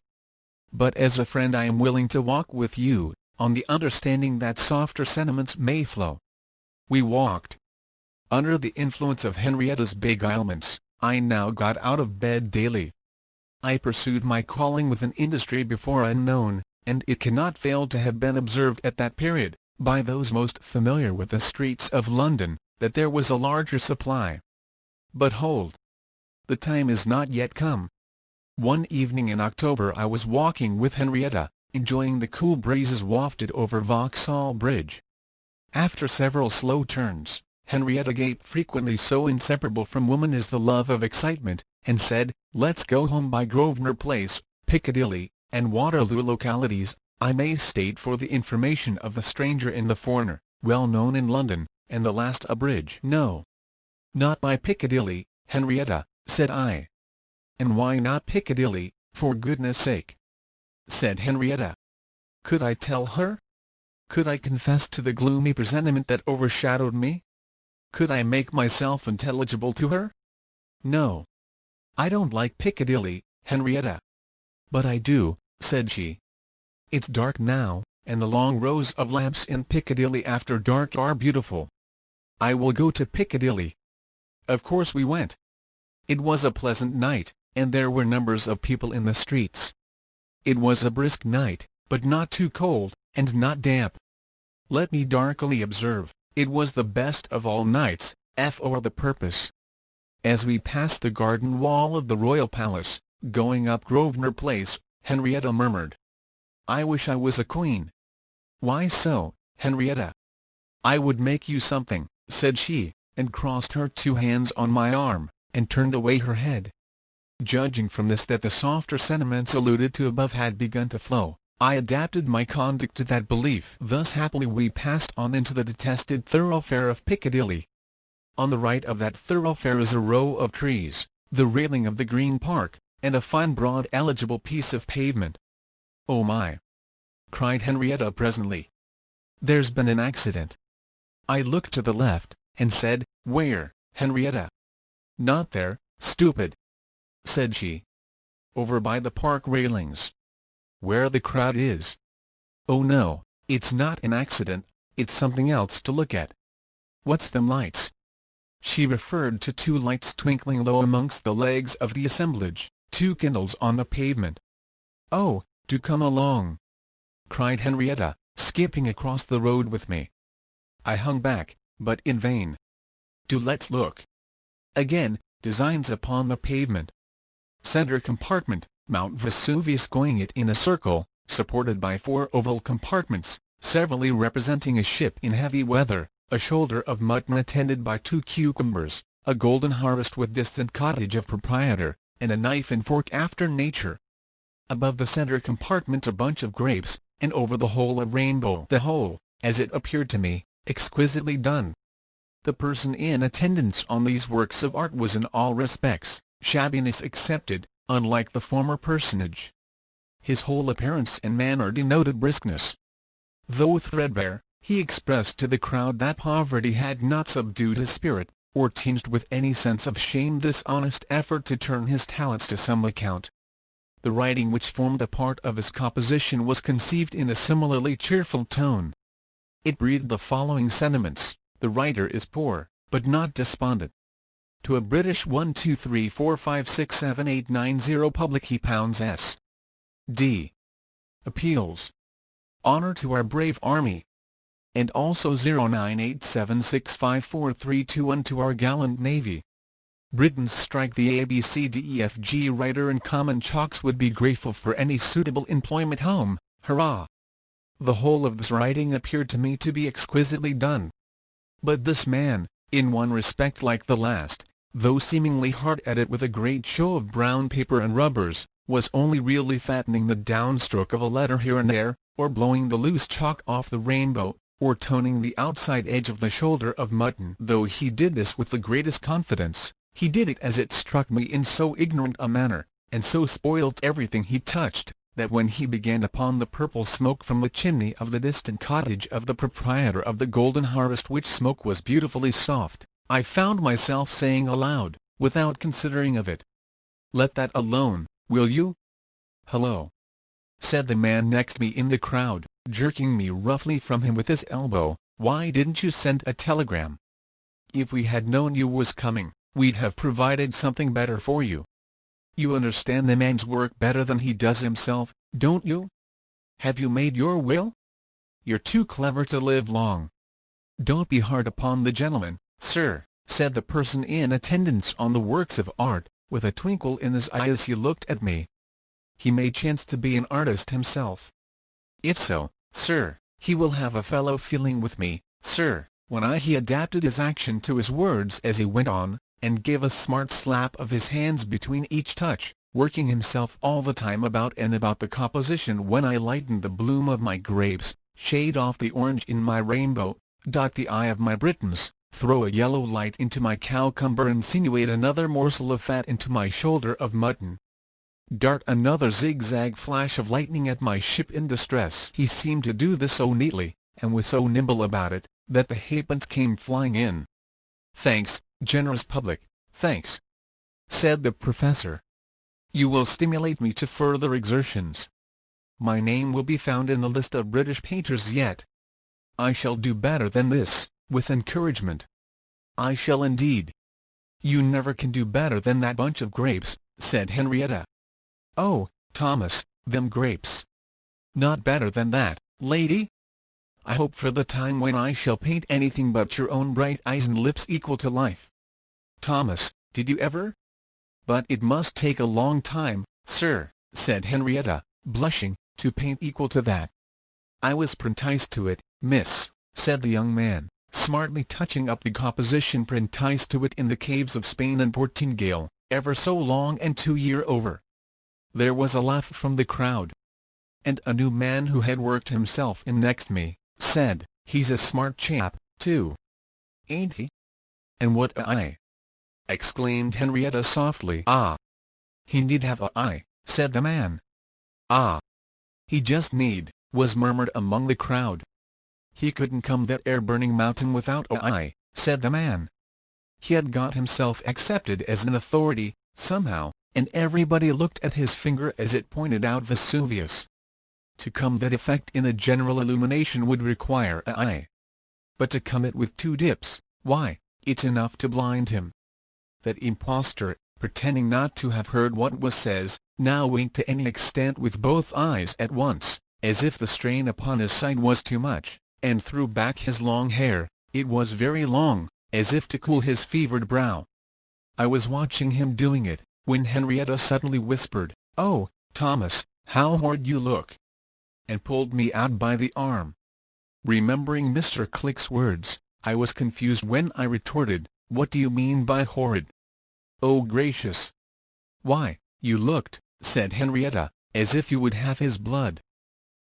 But as a friend I am willing to walk with you, on the understanding that softer sentiments may flow." We walked. Under the influence of Henrietta's beguilements, I now got out of bed daily. I pursued my calling with an industry before unknown, and it cannot fail to have been observed at that period, by those most familiar with the streets of London, that there was a larger supply. But hold! The time is not yet come. One evening in October I was walking with Henrietta, enjoying the cool breezes wafted over Vauxhall Bridge. After several slow turns, Henrietta gaped frequently, so inseparable from woman is the love of excitement, and said, "Let's go home by Grosvenor Place, Piccadilly, and Waterloo localities, I may state for the information of the stranger and the foreigner, well known in London, and the last a bridge." "No. Not by Piccadilly, Henrietta," said I. "And why not Piccadilly, for goodness sake?" said Henrietta. Could I tell her? Could I confess to the gloomy presentiment that overshadowed me? Could I make myself intelligible to her? No. "I don't like Piccadilly, Henrietta." "But I do," said she. "It's dark now, and the long rows of lamps in Piccadilly after dark are beautiful. I will go to Piccadilly." Of course we went. It was a pleasant night, and there were numbers of people in the streets. It was a brisk night, but not too cold, and not damp. Let me darkly observe, it was the best of all nights, for the purpose. As we passed the garden wall of the Royal Palace, going up Grosvenor Place, Henrietta murmured, "I wish I was a queen." "Why so, Henrietta?" "I would make you something," said she, and crossed her two hands on my arm, and turned away her head. Judging from this that the softer sentiments alluded to above had begun to flow, I adapted my conduct to that belief. Thus happily we passed on into the detested thoroughfare of Piccadilly. On the right of that thoroughfare is a row of trees, the railing of the Green Park, and a fine broad eligible piece of pavement. "Oh my!" cried Henrietta presently. "There's been an accident." I looked to the left, and said, "Where, Henrietta?" "Not there, stupid," said she. "Over by the park railings. Where the crowd is." "Oh no, it's not an accident, it's something else to look at." "What's them lights?" She referred to two lights twinkling low amongst the legs of the assemblage, two candles on the pavement. "Oh, do come along!" cried Henrietta, skipping across the road with me. I hung back, but in vain. "Do let's look." Again, designs upon the pavement. Centre compartment, Mount Vesuvius going it in a circle, supported by four oval compartments, severally representing a ship in heavy weather, a shoulder of mutton attended by two cucumbers, a golden harvest with distant cottage of proprietor, and a knife and fork after nature. Above the centre compartment a bunch of grapes, and over the whole a rainbow. The whole, as it appeared to me, exquisitely done. The person in attendance on these works of art was in all respects, shabbiness excepted, unlike the former personage. His whole appearance and manner denoted briskness. Though threadbare, he expressed to the crowd that poverty had not subdued his spirit, or tinged with any sense of shame this honest effort to turn his talents to some account. The writing which formed a part of his composition was conceived in a similarly cheerful tone. It breathed the following sentiments: "The writer is poor, but not despondent. To a British 123456780 public he pounds S.D. appeals. Honour to our brave army. and also 0987654321 to our gallant Navy. Britain's strike. The ABCDEFG writer and common chalks would be grateful for any suitable employment home, hurrah! The whole of this writing appeared to me to be exquisitely done. But this man, in one respect like the last, though seemingly hard at it with a great show of brown paper and rubbers, was only really fattening the downstroke of a letter here and there, or blowing the loose chalk off the rainbow, or toning the outside edge of the shoulder of mutton. Though he did this with the greatest confidence, he did it as it struck me in so ignorant a manner, and so spoilt everything he touched, that when he began upon the purple smoke from the chimney of the distant cottage of the proprietor of the Golden Harvest, which smoke was beautifully soft, I found myself saying aloud, without considering of it, "Let that alone, will you?" "Hello," said the man next me in the crowd, jerking me roughly from him with his elbow, "why didn't you send a telegram? If we had known you was coming, we'd have provided something better for you. You understand the man's work better than he does himself, don't you? Have you made your will? You're too clever to live long." "Don't be hard upon the gentleman, sir," said the person in attendance on the works of art, with a twinkle in his eye as he looked at me. "He may chance to be an artist himself. If so, sir, he will have a fellow feeling with me, sir." He adapted his action to his words as he went on, and gave a smart slap of his hands between each touch, working himself all the time about and about the composition. When I lightened the bloom of my grapes, shade off the orange in my rainbow, dot the eye of my Britons, throw a yellow light into my cowcumber, insinuate another morsel of fat into my shoulder of mutton, dart another zigzag flash of lightning at my ship in distress, he seemed to do this so neatly, and was so nimble about it, that the halfpence came flying in. "Thanks, generous public, thanks," said the professor. "You will stimulate me to further exertions. My name will be found in the list of British painters yet. I shall do better than this, with encouragement. I shall indeed." "You never can do better than that bunch of grapes," said Henrietta. "Oh, Thomas, them grapes! Not better than that, lady? I hope for the time when I shall paint anything but your own bright eyes and lips equal to life." "Thomas, did you ever?" "But it must take a long time, sir," said Henrietta, blushing, "to paint equal to that." "I was prenticed to it, miss," said the young man, smartly touching up the composition, "prenticed to it in the caves of Spain and Portingale, ever so long and 2 year over." There was a laugh from the crowd. And a new man who had worked himself in next me, said, "He's a smart chap, too. Ain't he?" "And what a eye!" exclaimed Henrietta softly. "Ah! He need have a eye," said the man. "Ah! He just need," was murmured among the crowd. "He couldn't come that air burning mountain without a eye," said the man. He had got himself accepted as an authority, somehow, and everybody looked at his finger as it pointed out Vesuvius. To come that effect in a general illumination would require a eye. But to come it with 2 dips, why, it's enough to blind him. That impostor, pretending not to have heard what was says, now winked to any extent with both eyes at once, as if the strain upon his sight was too much, and threw back his long hair, it was very long, as if to cool his fevered brow. I was watching him doing it, when Henrietta suddenly whispered, "Oh, Thomas, how horrid you look!" and pulled me out by the arm. Remembering Mr. Click's words, I was confused when I retorted, "What do you mean by horrid?" "Oh gracious! Why, you looked," said Henrietta, "as if you would have his blood."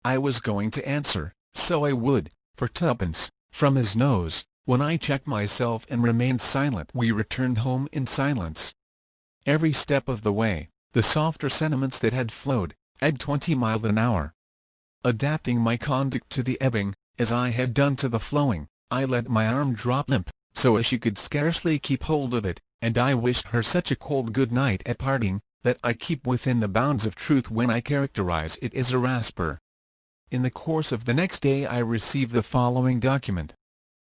I was going to answer, "So I would, for 2pence, from his nose," when I checked myself and remained silent. We returned home in silence. Every step of the way, the softer sentiments that had flowed, ebbed 20 miles an hour. Adapting my conduct to the ebbing, as I had done to the flowing, I let my arm drop limp, so as she could scarcely keep hold of it, and I wished her such a cold good night at parting, that I keep within the bounds of truth when I characterize it as a rasper. In the course of the next day I received the following document.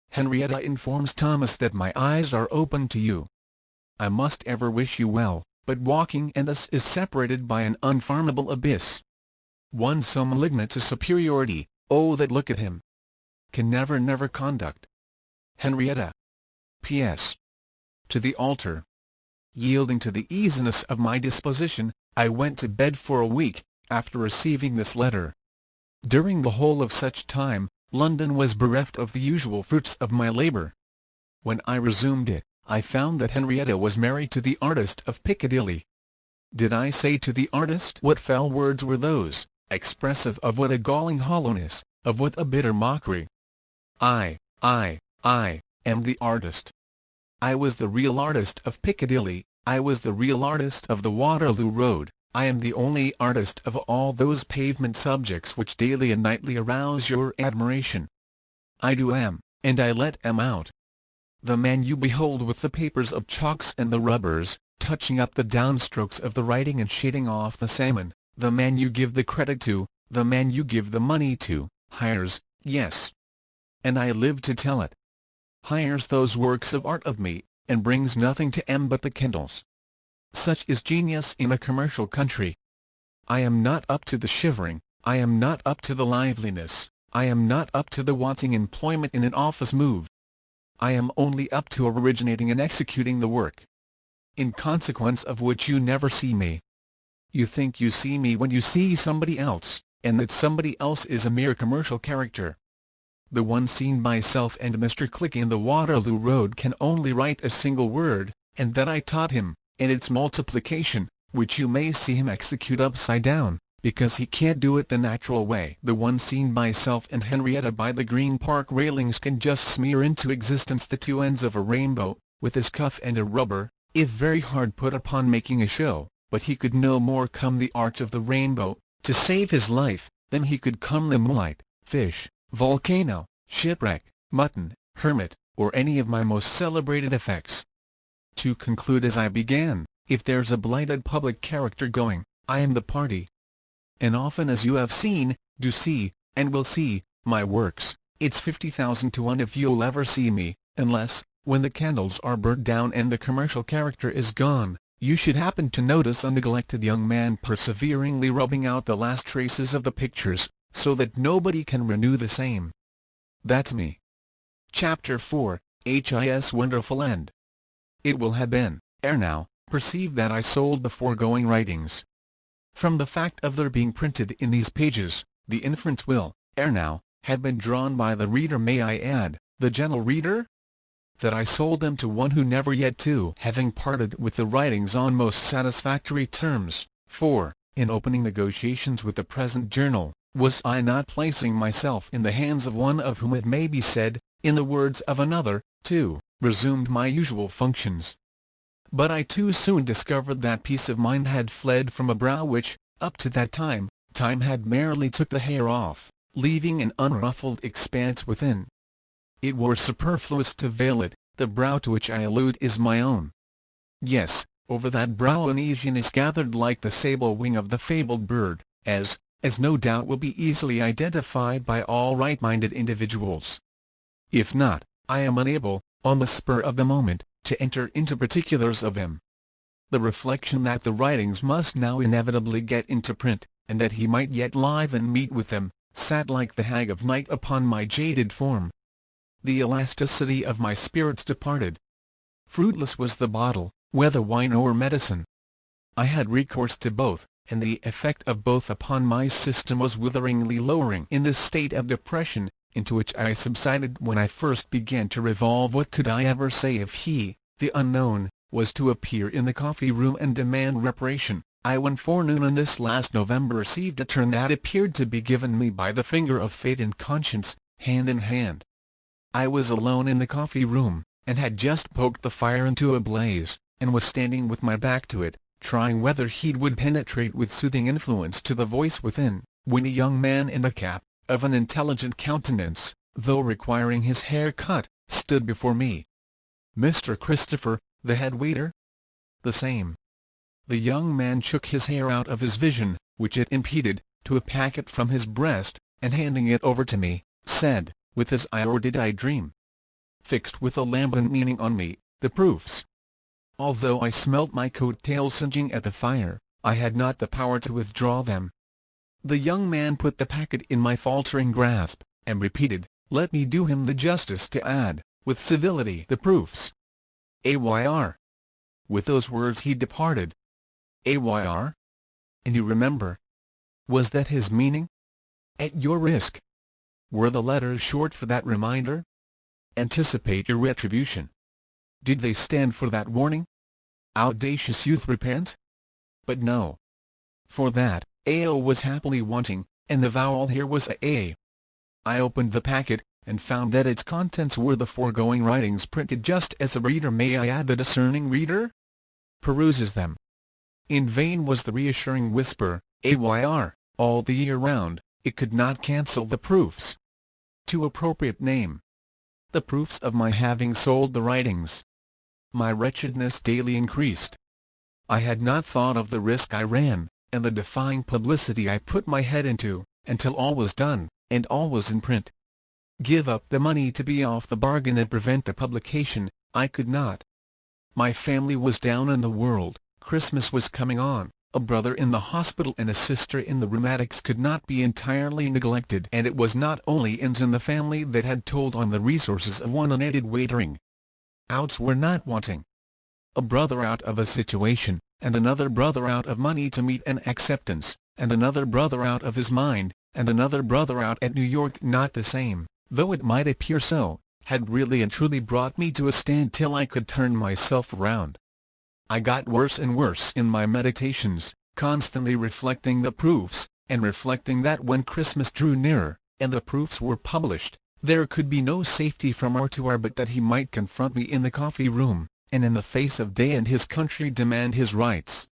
"Henrietta informs Thomas that my eyes are open to you. I must ever wish you well, but walking and us is separated by an unfarmable abyss. One so malignant to superiority, oh that look at him! can never conduct. Henrietta. P.S. To the altar. Yielding to the easiness of my disposition, I went to bed for a week, after receiving this letter. During the whole of such time, London was bereft of the usual fruits of my labour. When I resumed it, I found that Henrietta was married to the artist of Piccadilly. Did I say to the artist? What fell words were those, expressive of what a galling hollowness, of what a bitter mockery! I am the artist. I was the real artist of Piccadilly, I was the real artist of the Waterloo Road, I am the only artist of all those pavement subjects which daily and nightly arouse your admiration. I am, and I let out. The man you behold with the papers of chalks and the rubbers, touching up the downstrokes of the writing and shading off the salmon, the man you give the credit to, the man you give the money to, hires, yes, and I live to tell it, hires those works of art of me, and brings nothing to em but the Kindles. Such is genius in a commercial country. I am not up to the shivering, I am not up to the liveliness, I am not up to the wanting employment in an office move. I am only up to originating and executing the work. In consequence of which you never see me. You think you see me when you see somebody else, and that somebody else is a mere commercial character. The one seen by myself and Mr. Click in the Waterloo Road can only write a single word, and that I taught him, and its multiplication, which you may see him execute upside down, because he can't do it the natural way. The one seen by myself and Henrietta by the Green Park railings can just smear into existence the two ends of a rainbow, with his cuff and a rubber, if very hard put upon making a show, but he could no more come the arch of the rainbow, to save his life, than he could come the moonlight, fish, volcano, shipwreck, mutton, hermit, or any of my most celebrated effects. To conclude as I began, if there's a blighted public character going, I am the party. And often as you have seen, do see, and will see, my works, it's 50,000 to 1 if you'll ever see me, unless, when the candles are burnt down and the commercial character is gone, you should happen to notice a neglected young man perseveringly rubbing out the last traces of the pictures, so that nobody can renew the same. That's me. Chapter 4, His Wonderful End. It will have been, ere now, perceived that I sold the foregoing writings. From the fact of their being printed in these pages, the inference will, ere now, have been drawn by the reader, may I add, the gentle reader? That I sold them to one who never yet to having parted with the writings on most satisfactory terms, for, in opening negotiations with the present journal, was I not placing myself in the hands of one of whom it may be said, in the words of another, too, resumed my usual functions? But I too soon discovered that peace of mind had fled from a brow which, up to that time, time had merely took the hair off, leaving an unruffled expanse within. It were superfluous to veil it, the brow to which I allude is my own. Yes, over that brow uneasiness gathered like the sable wing of the fabled bird, as no doubt will be easily identified by all right-minded individuals. If not, I am unable, on the spur of the moment, to enter into particulars of him. The reflection that the writings must now inevitably get into print, and that he might yet live and meet with them, sat like the hag of night upon my jaded form. The elasticity of my spirits departed. Fruitless was the bottle, whether wine or medicine. I had recourse to both, and the effect of both upon my system was witheringly lowering. In this state of depression, into which I subsided when I first began to revolve what could I ever say if he, the unknown, was to appear in the coffee-room and demand reparation, I one forenoon in this last November received a turn that appeared to be given me by the finger of fate and conscience, hand in hand. I was alone in the coffee-room, and had just poked the fire into a blaze, and was standing with my back to it, trying whether heat would penetrate with soothing influence to the voice within, when a young man in a cap, of an intelligent countenance, though requiring his hair cut, stood before me. "Mr. Christopher, the head waiter?" "The same." The young man shook his hair out of his vision, which it impeded, to a packet from his breast, and handing it over to me, said, with his eye, or did I dream? Fixed with a lambent meaning on me, the proofs. Although I smelt my coat-tails singeing at the fire, I had not the power to withdraw them. The young man put the packet in my faltering grasp, and repeated, Let me do him the justice to add, with civility, the proofs. AYR. With those words he departed. AYR? And you remember? Was that his meaning? At your risk. Were the letters short for that reminder? Anticipate your retribution. Did they stand for that warning? Audacious youth, repent? But no. For that, AO was happily wanting, and the vowel here was A. I opened the packet, and found that its contents were the foregoing writings printed just as the reader, may I add the discerning reader, peruses them. In vain was the reassuring whisper, AYR, all the year round, it could not cancel the proofs. Too appropriate name. The proofs of my having sold the writings. My wretchedness daily increased. I had not thought of the risk I ran, and the defying publicity I put my head into, until all was done, and all was in print. Give up the money to be off the bargain and prevent the publication, I could not. My family was down in the world, Christmas was coming on, a brother in the hospital and a sister in the rheumatics could not be entirely neglected, and it was not only ins in the family that had told on the resources of one unaided wagering. Outs were not wanting. A brother out of a situation, and another brother out of money to meet an acceptance, and another brother out of his mind, and another brother out at New York, not the same, though it might appear so, had really and truly brought me to a stand till I could turn myself round. I got worse and worse in my meditations, constantly reflecting the proofs, and reflecting that when Christmas drew nearer, and the proofs were published, there could be no safety from R but that he might confront me in the coffee-room, and in the face of day and his country demand his rights.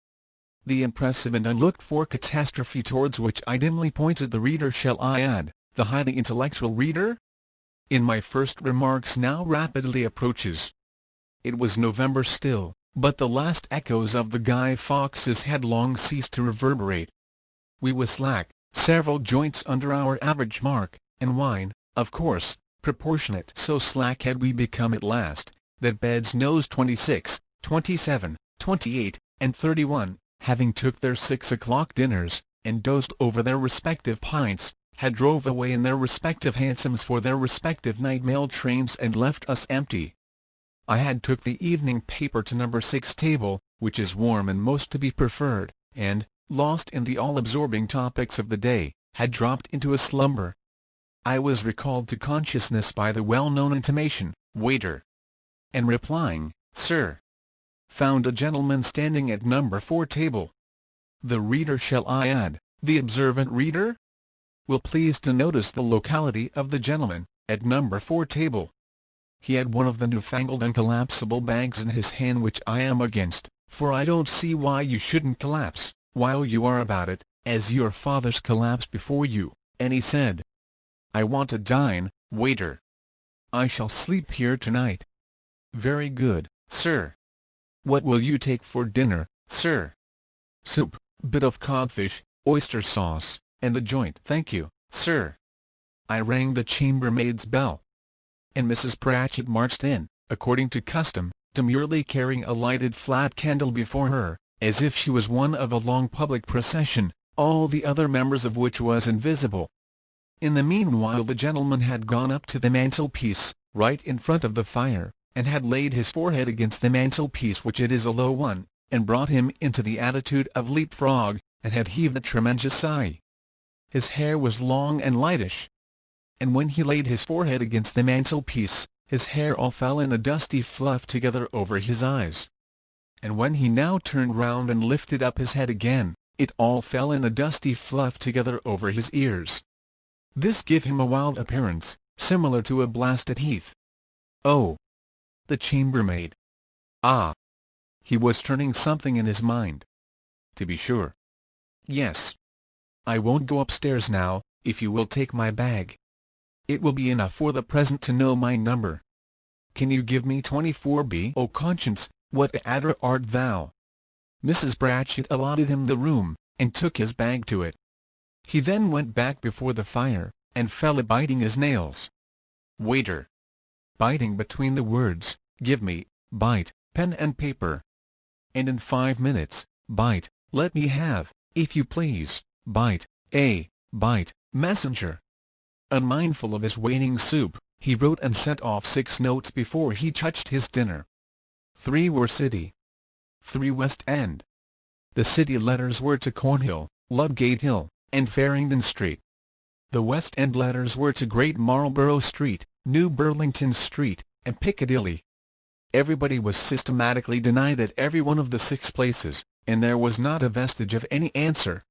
The impressive and unlooked-for catastrophe towards which I dimly pointed the reader, shall I add, the highly intellectual reader? In my first remarks now rapidly approaches. It was November still, but the last echoes of the Guy Fawkes had long ceased to reverberate. We was slack, several joints under our average mark, and wine, of course, proportionate. So slack had we become at last, that beds nos 26, 27, 28, and 31, having took their 6 o'clock dinners, and dozed over their respective pints, had drove away in their respective hansoms for their respective night mail trains and left us empty. I had took the evening paper to number 6 table, which is warm and most to be preferred, and, lost in the all-absorbing topics of the day, had dropped into a slumber. I was recalled to consciousness by the well-known intimation, "Waiter," and replying, "Sir," found a gentleman standing at number 4 table. The reader, shall I add, the observant reader, will please to notice the locality of the gentleman, at number 4 table. He had one of the newfangled uncollapsible bags in his hand, which I am against, for I don't see why you shouldn't collapse, while you are about it, as your fathers collapsed before you, and he said, "I want to dine, waiter. I shall sleep here tonight." "Very good, sir." "What will you take for dinner, sir?" "Soup, bit of codfish, oyster sauce, and the joint." "Thank you, sir." I rang the chambermaid's bell, and Mrs. Pratchett marched in, according to custom, demurely carrying a lighted flat candle before her, as if she was one of a long public procession, all the other members of which was invisible. In the meanwhile the gentleman had gone up to the mantelpiece, right in front of the fire, and had laid his forehead against the mantelpiece, which it is a low one, and brought him into the attitude of leap-frog, and had heaved a tremendous sigh. His hair was long and lightish, and when he laid his forehead against the mantelpiece, his hair all fell in a dusty fluff together over his eyes. And when he now turned round and lifted up his head again, it all fell in a dusty fluff together over his ears. This gave him a wild appearance, similar to a blasted heath. Oh! The chambermaid! Ah! He was turning something in his mind. To be sure. Yes. I won't go upstairs now, if you will take my bag. It will be enough for the present to know my number. Can you give me 24B? Oh conscience, what a adder art thou! Mrs. Pratchett allotted him the room, and took his bag to it. He then went back before the fire, and fell a biting his nails. "Waiter!" Biting between the words, "Give me, bite, pen and paper." And in 5 minutes, "Bite, let me have, if you please, bite, bite, messenger." Unmindful of his waning soup, he wrote and sent off 6 notes before he touched his dinner. 3 were City. 3 West End. The City letters were to Cornhill, Ludgate Hill, and Farringdon Street. The West End letters were to Great Marlborough Street, New Burlington Street, and Piccadilly. Everybody was systematically denied at every one of the 6 places, and there was not a vestige of any answer.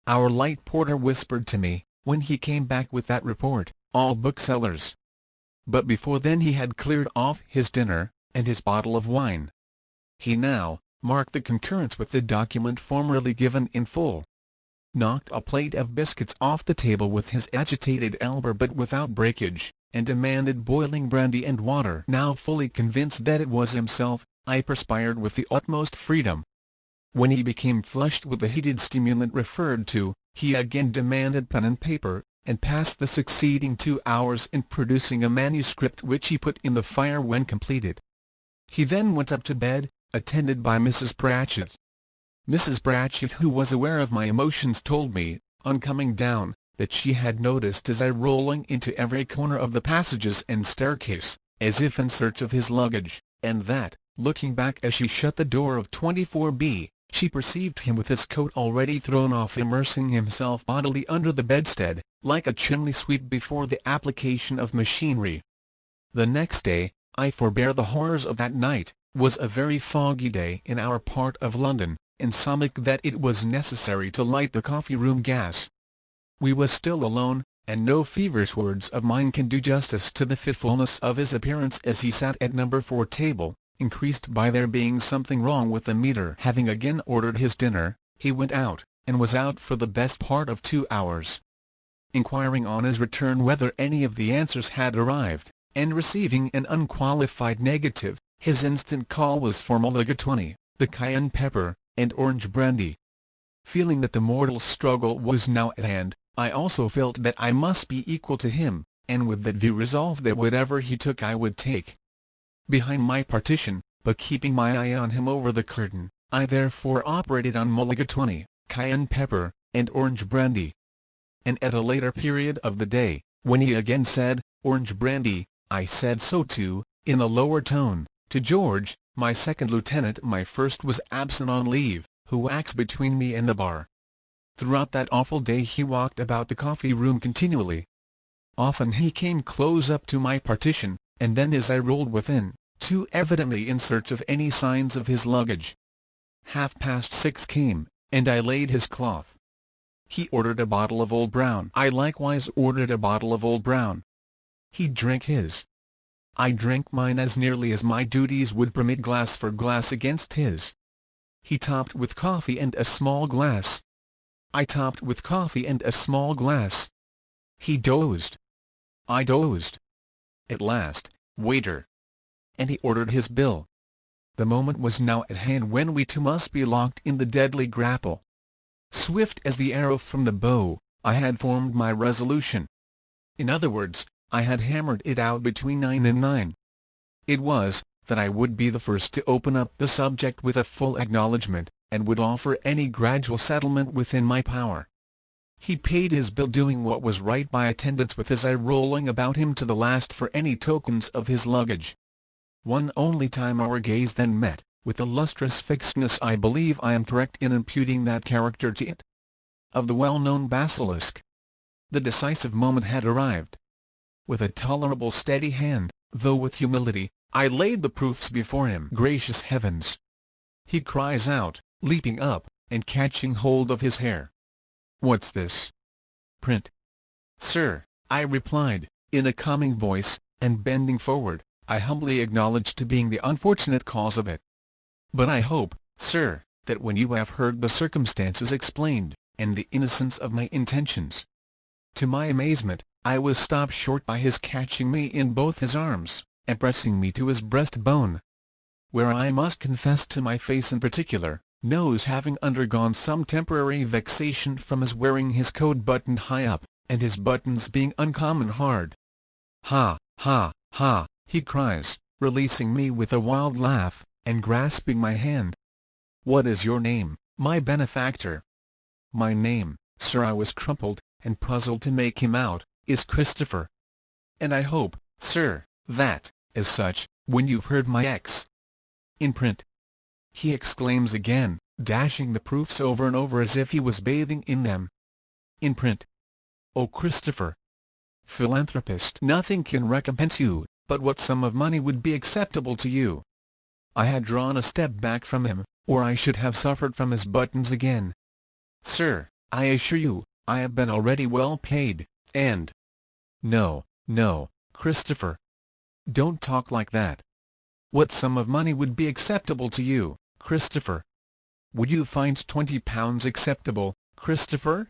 Our light porter whispered to me, when he came back with that report, "All booksellers." But before then he had cleared off his dinner, and his bottle of wine. He now marked the concurrence with the document formerly given in full, knocked a plate of biscuits off the table with his agitated elbow but without breakage, and demanded boiling brandy and water. Now fully convinced that it was himself, I perspired with the utmost freedom. When he became flushed with the heated stimulant referred to, he again demanded pen and paper, and passed the succeeding 2 hours in producing a manuscript which he put in the fire when completed. He then went up to bed, attended by Mrs. Pratchett. Mrs. Pratchett, who was aware of my emotions, told me, on coming down, that she had noticed his eye rolling into every corner of the passages and staircase, as if in search of his luggage, and that, looking back as she shut the door of 24B, she perceived him with his coat already thrown off, immersing himself bodily under the bedstead, like a chimney sweep before the application of machinery. The next day, I forbear the horrors of that night, was a very foggy day in our part of London, and so that it was necessary to light the coffee-room gas. We was still alone, and no feverish words of mine can do justice to the fitfulness of his appearance as he sat at No. 4 table, increased by there being something wrong with the meter. Having again ordered his dinner, he went out, and was out for the best part of 2 hours. Inquiring on his return whether any of the answers had arrived, and receiving an unqualified negative, his instant call was for mulligatawny, the cayenne pepper, and orange brandy. Feeling that the mortal struggle was now at hand, I also felt that I must be equal to him, and with that view resolved that whatever he took I would take. Behind my partition, but keeping my eye on him over the curtain, I therefore operated on mulligatawny, cayenne pepper, and orange brandy. And at a later period of the day, when he again said, "Orange brandy," I said so too, in a lower tone, to George, my second lieutenant. My first was absent on leave, who acts between me and the bar. Throughout that awful day he walked about the coffee-room continually. Often he came close up to my partition, and then as I rolled within, too evidently in search of any signs of his luggage. 6:30 came, and I laid his cloth. He ordered a bottle of Old Brown. I likewise ordered a bottle of Old Brown. He drank his. I drank mine as nearly as my duties would permit, glass for glass against his. He topped with coffee and a small glass. I topped with coffee and a small glass. He dozed. I dozed. At last, "Waiter!" and he ordered his bill. The moment was now at hand when we two must be locked in the deadly grapple. Swift as the arrow from the bow, I had formed my resolution. In other words, I had hammered it out between 9 and 9. It was, that I would be the first to open up the subject with a full acknowledgment, and would offer any gradual settlement within my power. He paid his bill, doing what was right by attendance, with his eye rolling about him to the last for any tokens of his luggage. One only time our gaze then met, with a lustrous fixedness. I believe I am correct in imputing that character to it. Of the well-known basilisk. The decisive moment had arrived. With a tolerable steady hand, though with humility, I laid the proofs before him. Gracious heavens! He cries out, leaping up, and catching hold of his hair. "What's this? Print?" "Sir," I replied, in a calming voice, and bending forward, I humbly acknowledged to being the unfortunate cause of it. "But I hope, sir, that when you have heard the circumstances explained, and the innocence of my intentions—" To my amazement, I was stopped short by his catching me in both his arms, and pressing me to his breast-bone, where I must confess to my face in particular, nose having undergone some temporary vexation from his wearing his coat buttoned high up, and his buttons being uncommon hard. "Ha, ha, ha!" he cries, releasing me with a wild laugh, and grasping my hand. "What is your name, my benefactor?" "My name, sir." I was crumpled, and puzzled to make him out, is Christopher. And I hope, sir, that, as such, when you've heard my X in print," he exclaims again, dashing the proofs over and over as if he was bathing in them. "In print. Oh Christopher, philanthropist, nothing can recompense you, but what sum of money would be acceptable to you?" I had drawn a step back from him, or I should have suffered from his buttons again. "Sir, I assure you, I have been already well paid, and—" "No, no, Christopher. Don't talk like that. What sum of money would be acceptable to you, Christopher? Would you find £20 acceptable, Christopher?"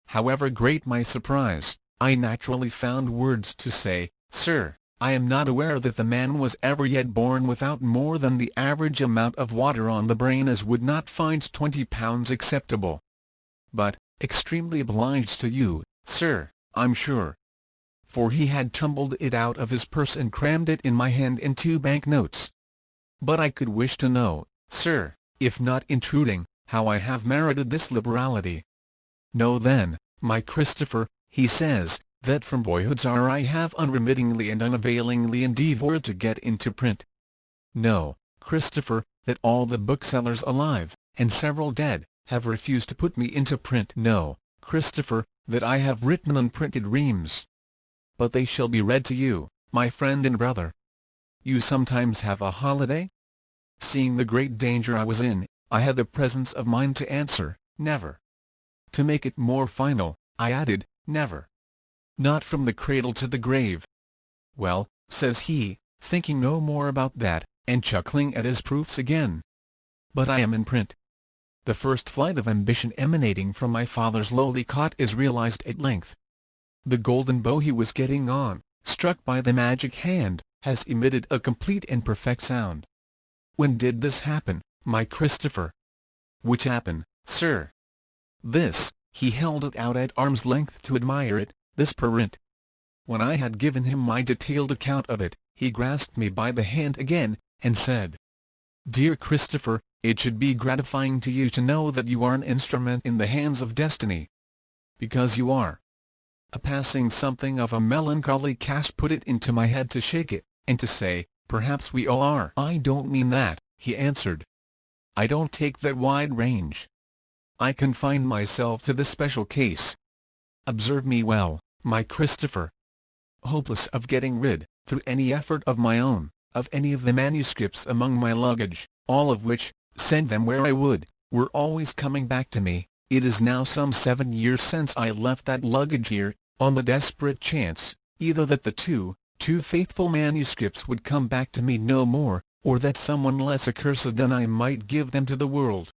However great my surprise, I naturally found words to say, "Sir, I am not aware that the man was ever yet born without more than the average amount of water on the brain as would not find £20 acceptable. But, extremely obliged to you, sir, I'm sure." For he had tumbled it out of his purse and crammed it in my hand in 2 bank-notes. "But I could wish to know, sir, if not intruding, how I have merited this liberality." "Know then, my Christopher," he says, "that from boyhood's hour I have unremittingly and unavailingly endeavoured to get into print. Know, Christopher, that all the booksellers alive, and several dead, have refused to put me into print. Know, Christopher, that I have written unprinted reams. But they shall be read to you, my friend and brother. You sometimes have a holiday?" Seeing the great danger I was in, I had the presence of mind to answer, "Never." To make it more final, I added, "Never. Not from the cradle to the grave." "Well," says he, thinking no more about that, and chuckling at his proofs again, "but I am in print. The first flight of ambition emanating from my father's lowly cot is realized at length. The golden bow he was getting on, struck by the magic hand, has emitted a complete and perfect sound. When did this happen, my Christopher?" "Which happen, sir?" "This." He held it out at arm's length to admire it, "this print." When I had given him my detailed account of it, he grasped me by the hand again, and said, "Dear Christopher, it should be gratifying to you to know that you are an instrument in the hands of destiny. Because you are." A passing something of a melancholy cast put it into my head to shake it, and to say, "Perhaps we all are." "I don't mean that," he answered. "I don't take that wide range. I confine myself to this special case. Observe me well, my Christopher. Hopeless of getting rid, through any effort of my own, of any of the manuscripts among my luggage, all of which, send them where I would, were always coming back to me, it is now some 7 years since I left that luggage here, on the desperate chance, either that the two faithful manuscripts would come back to me no more, or that someone less accursed than I might give them to the world.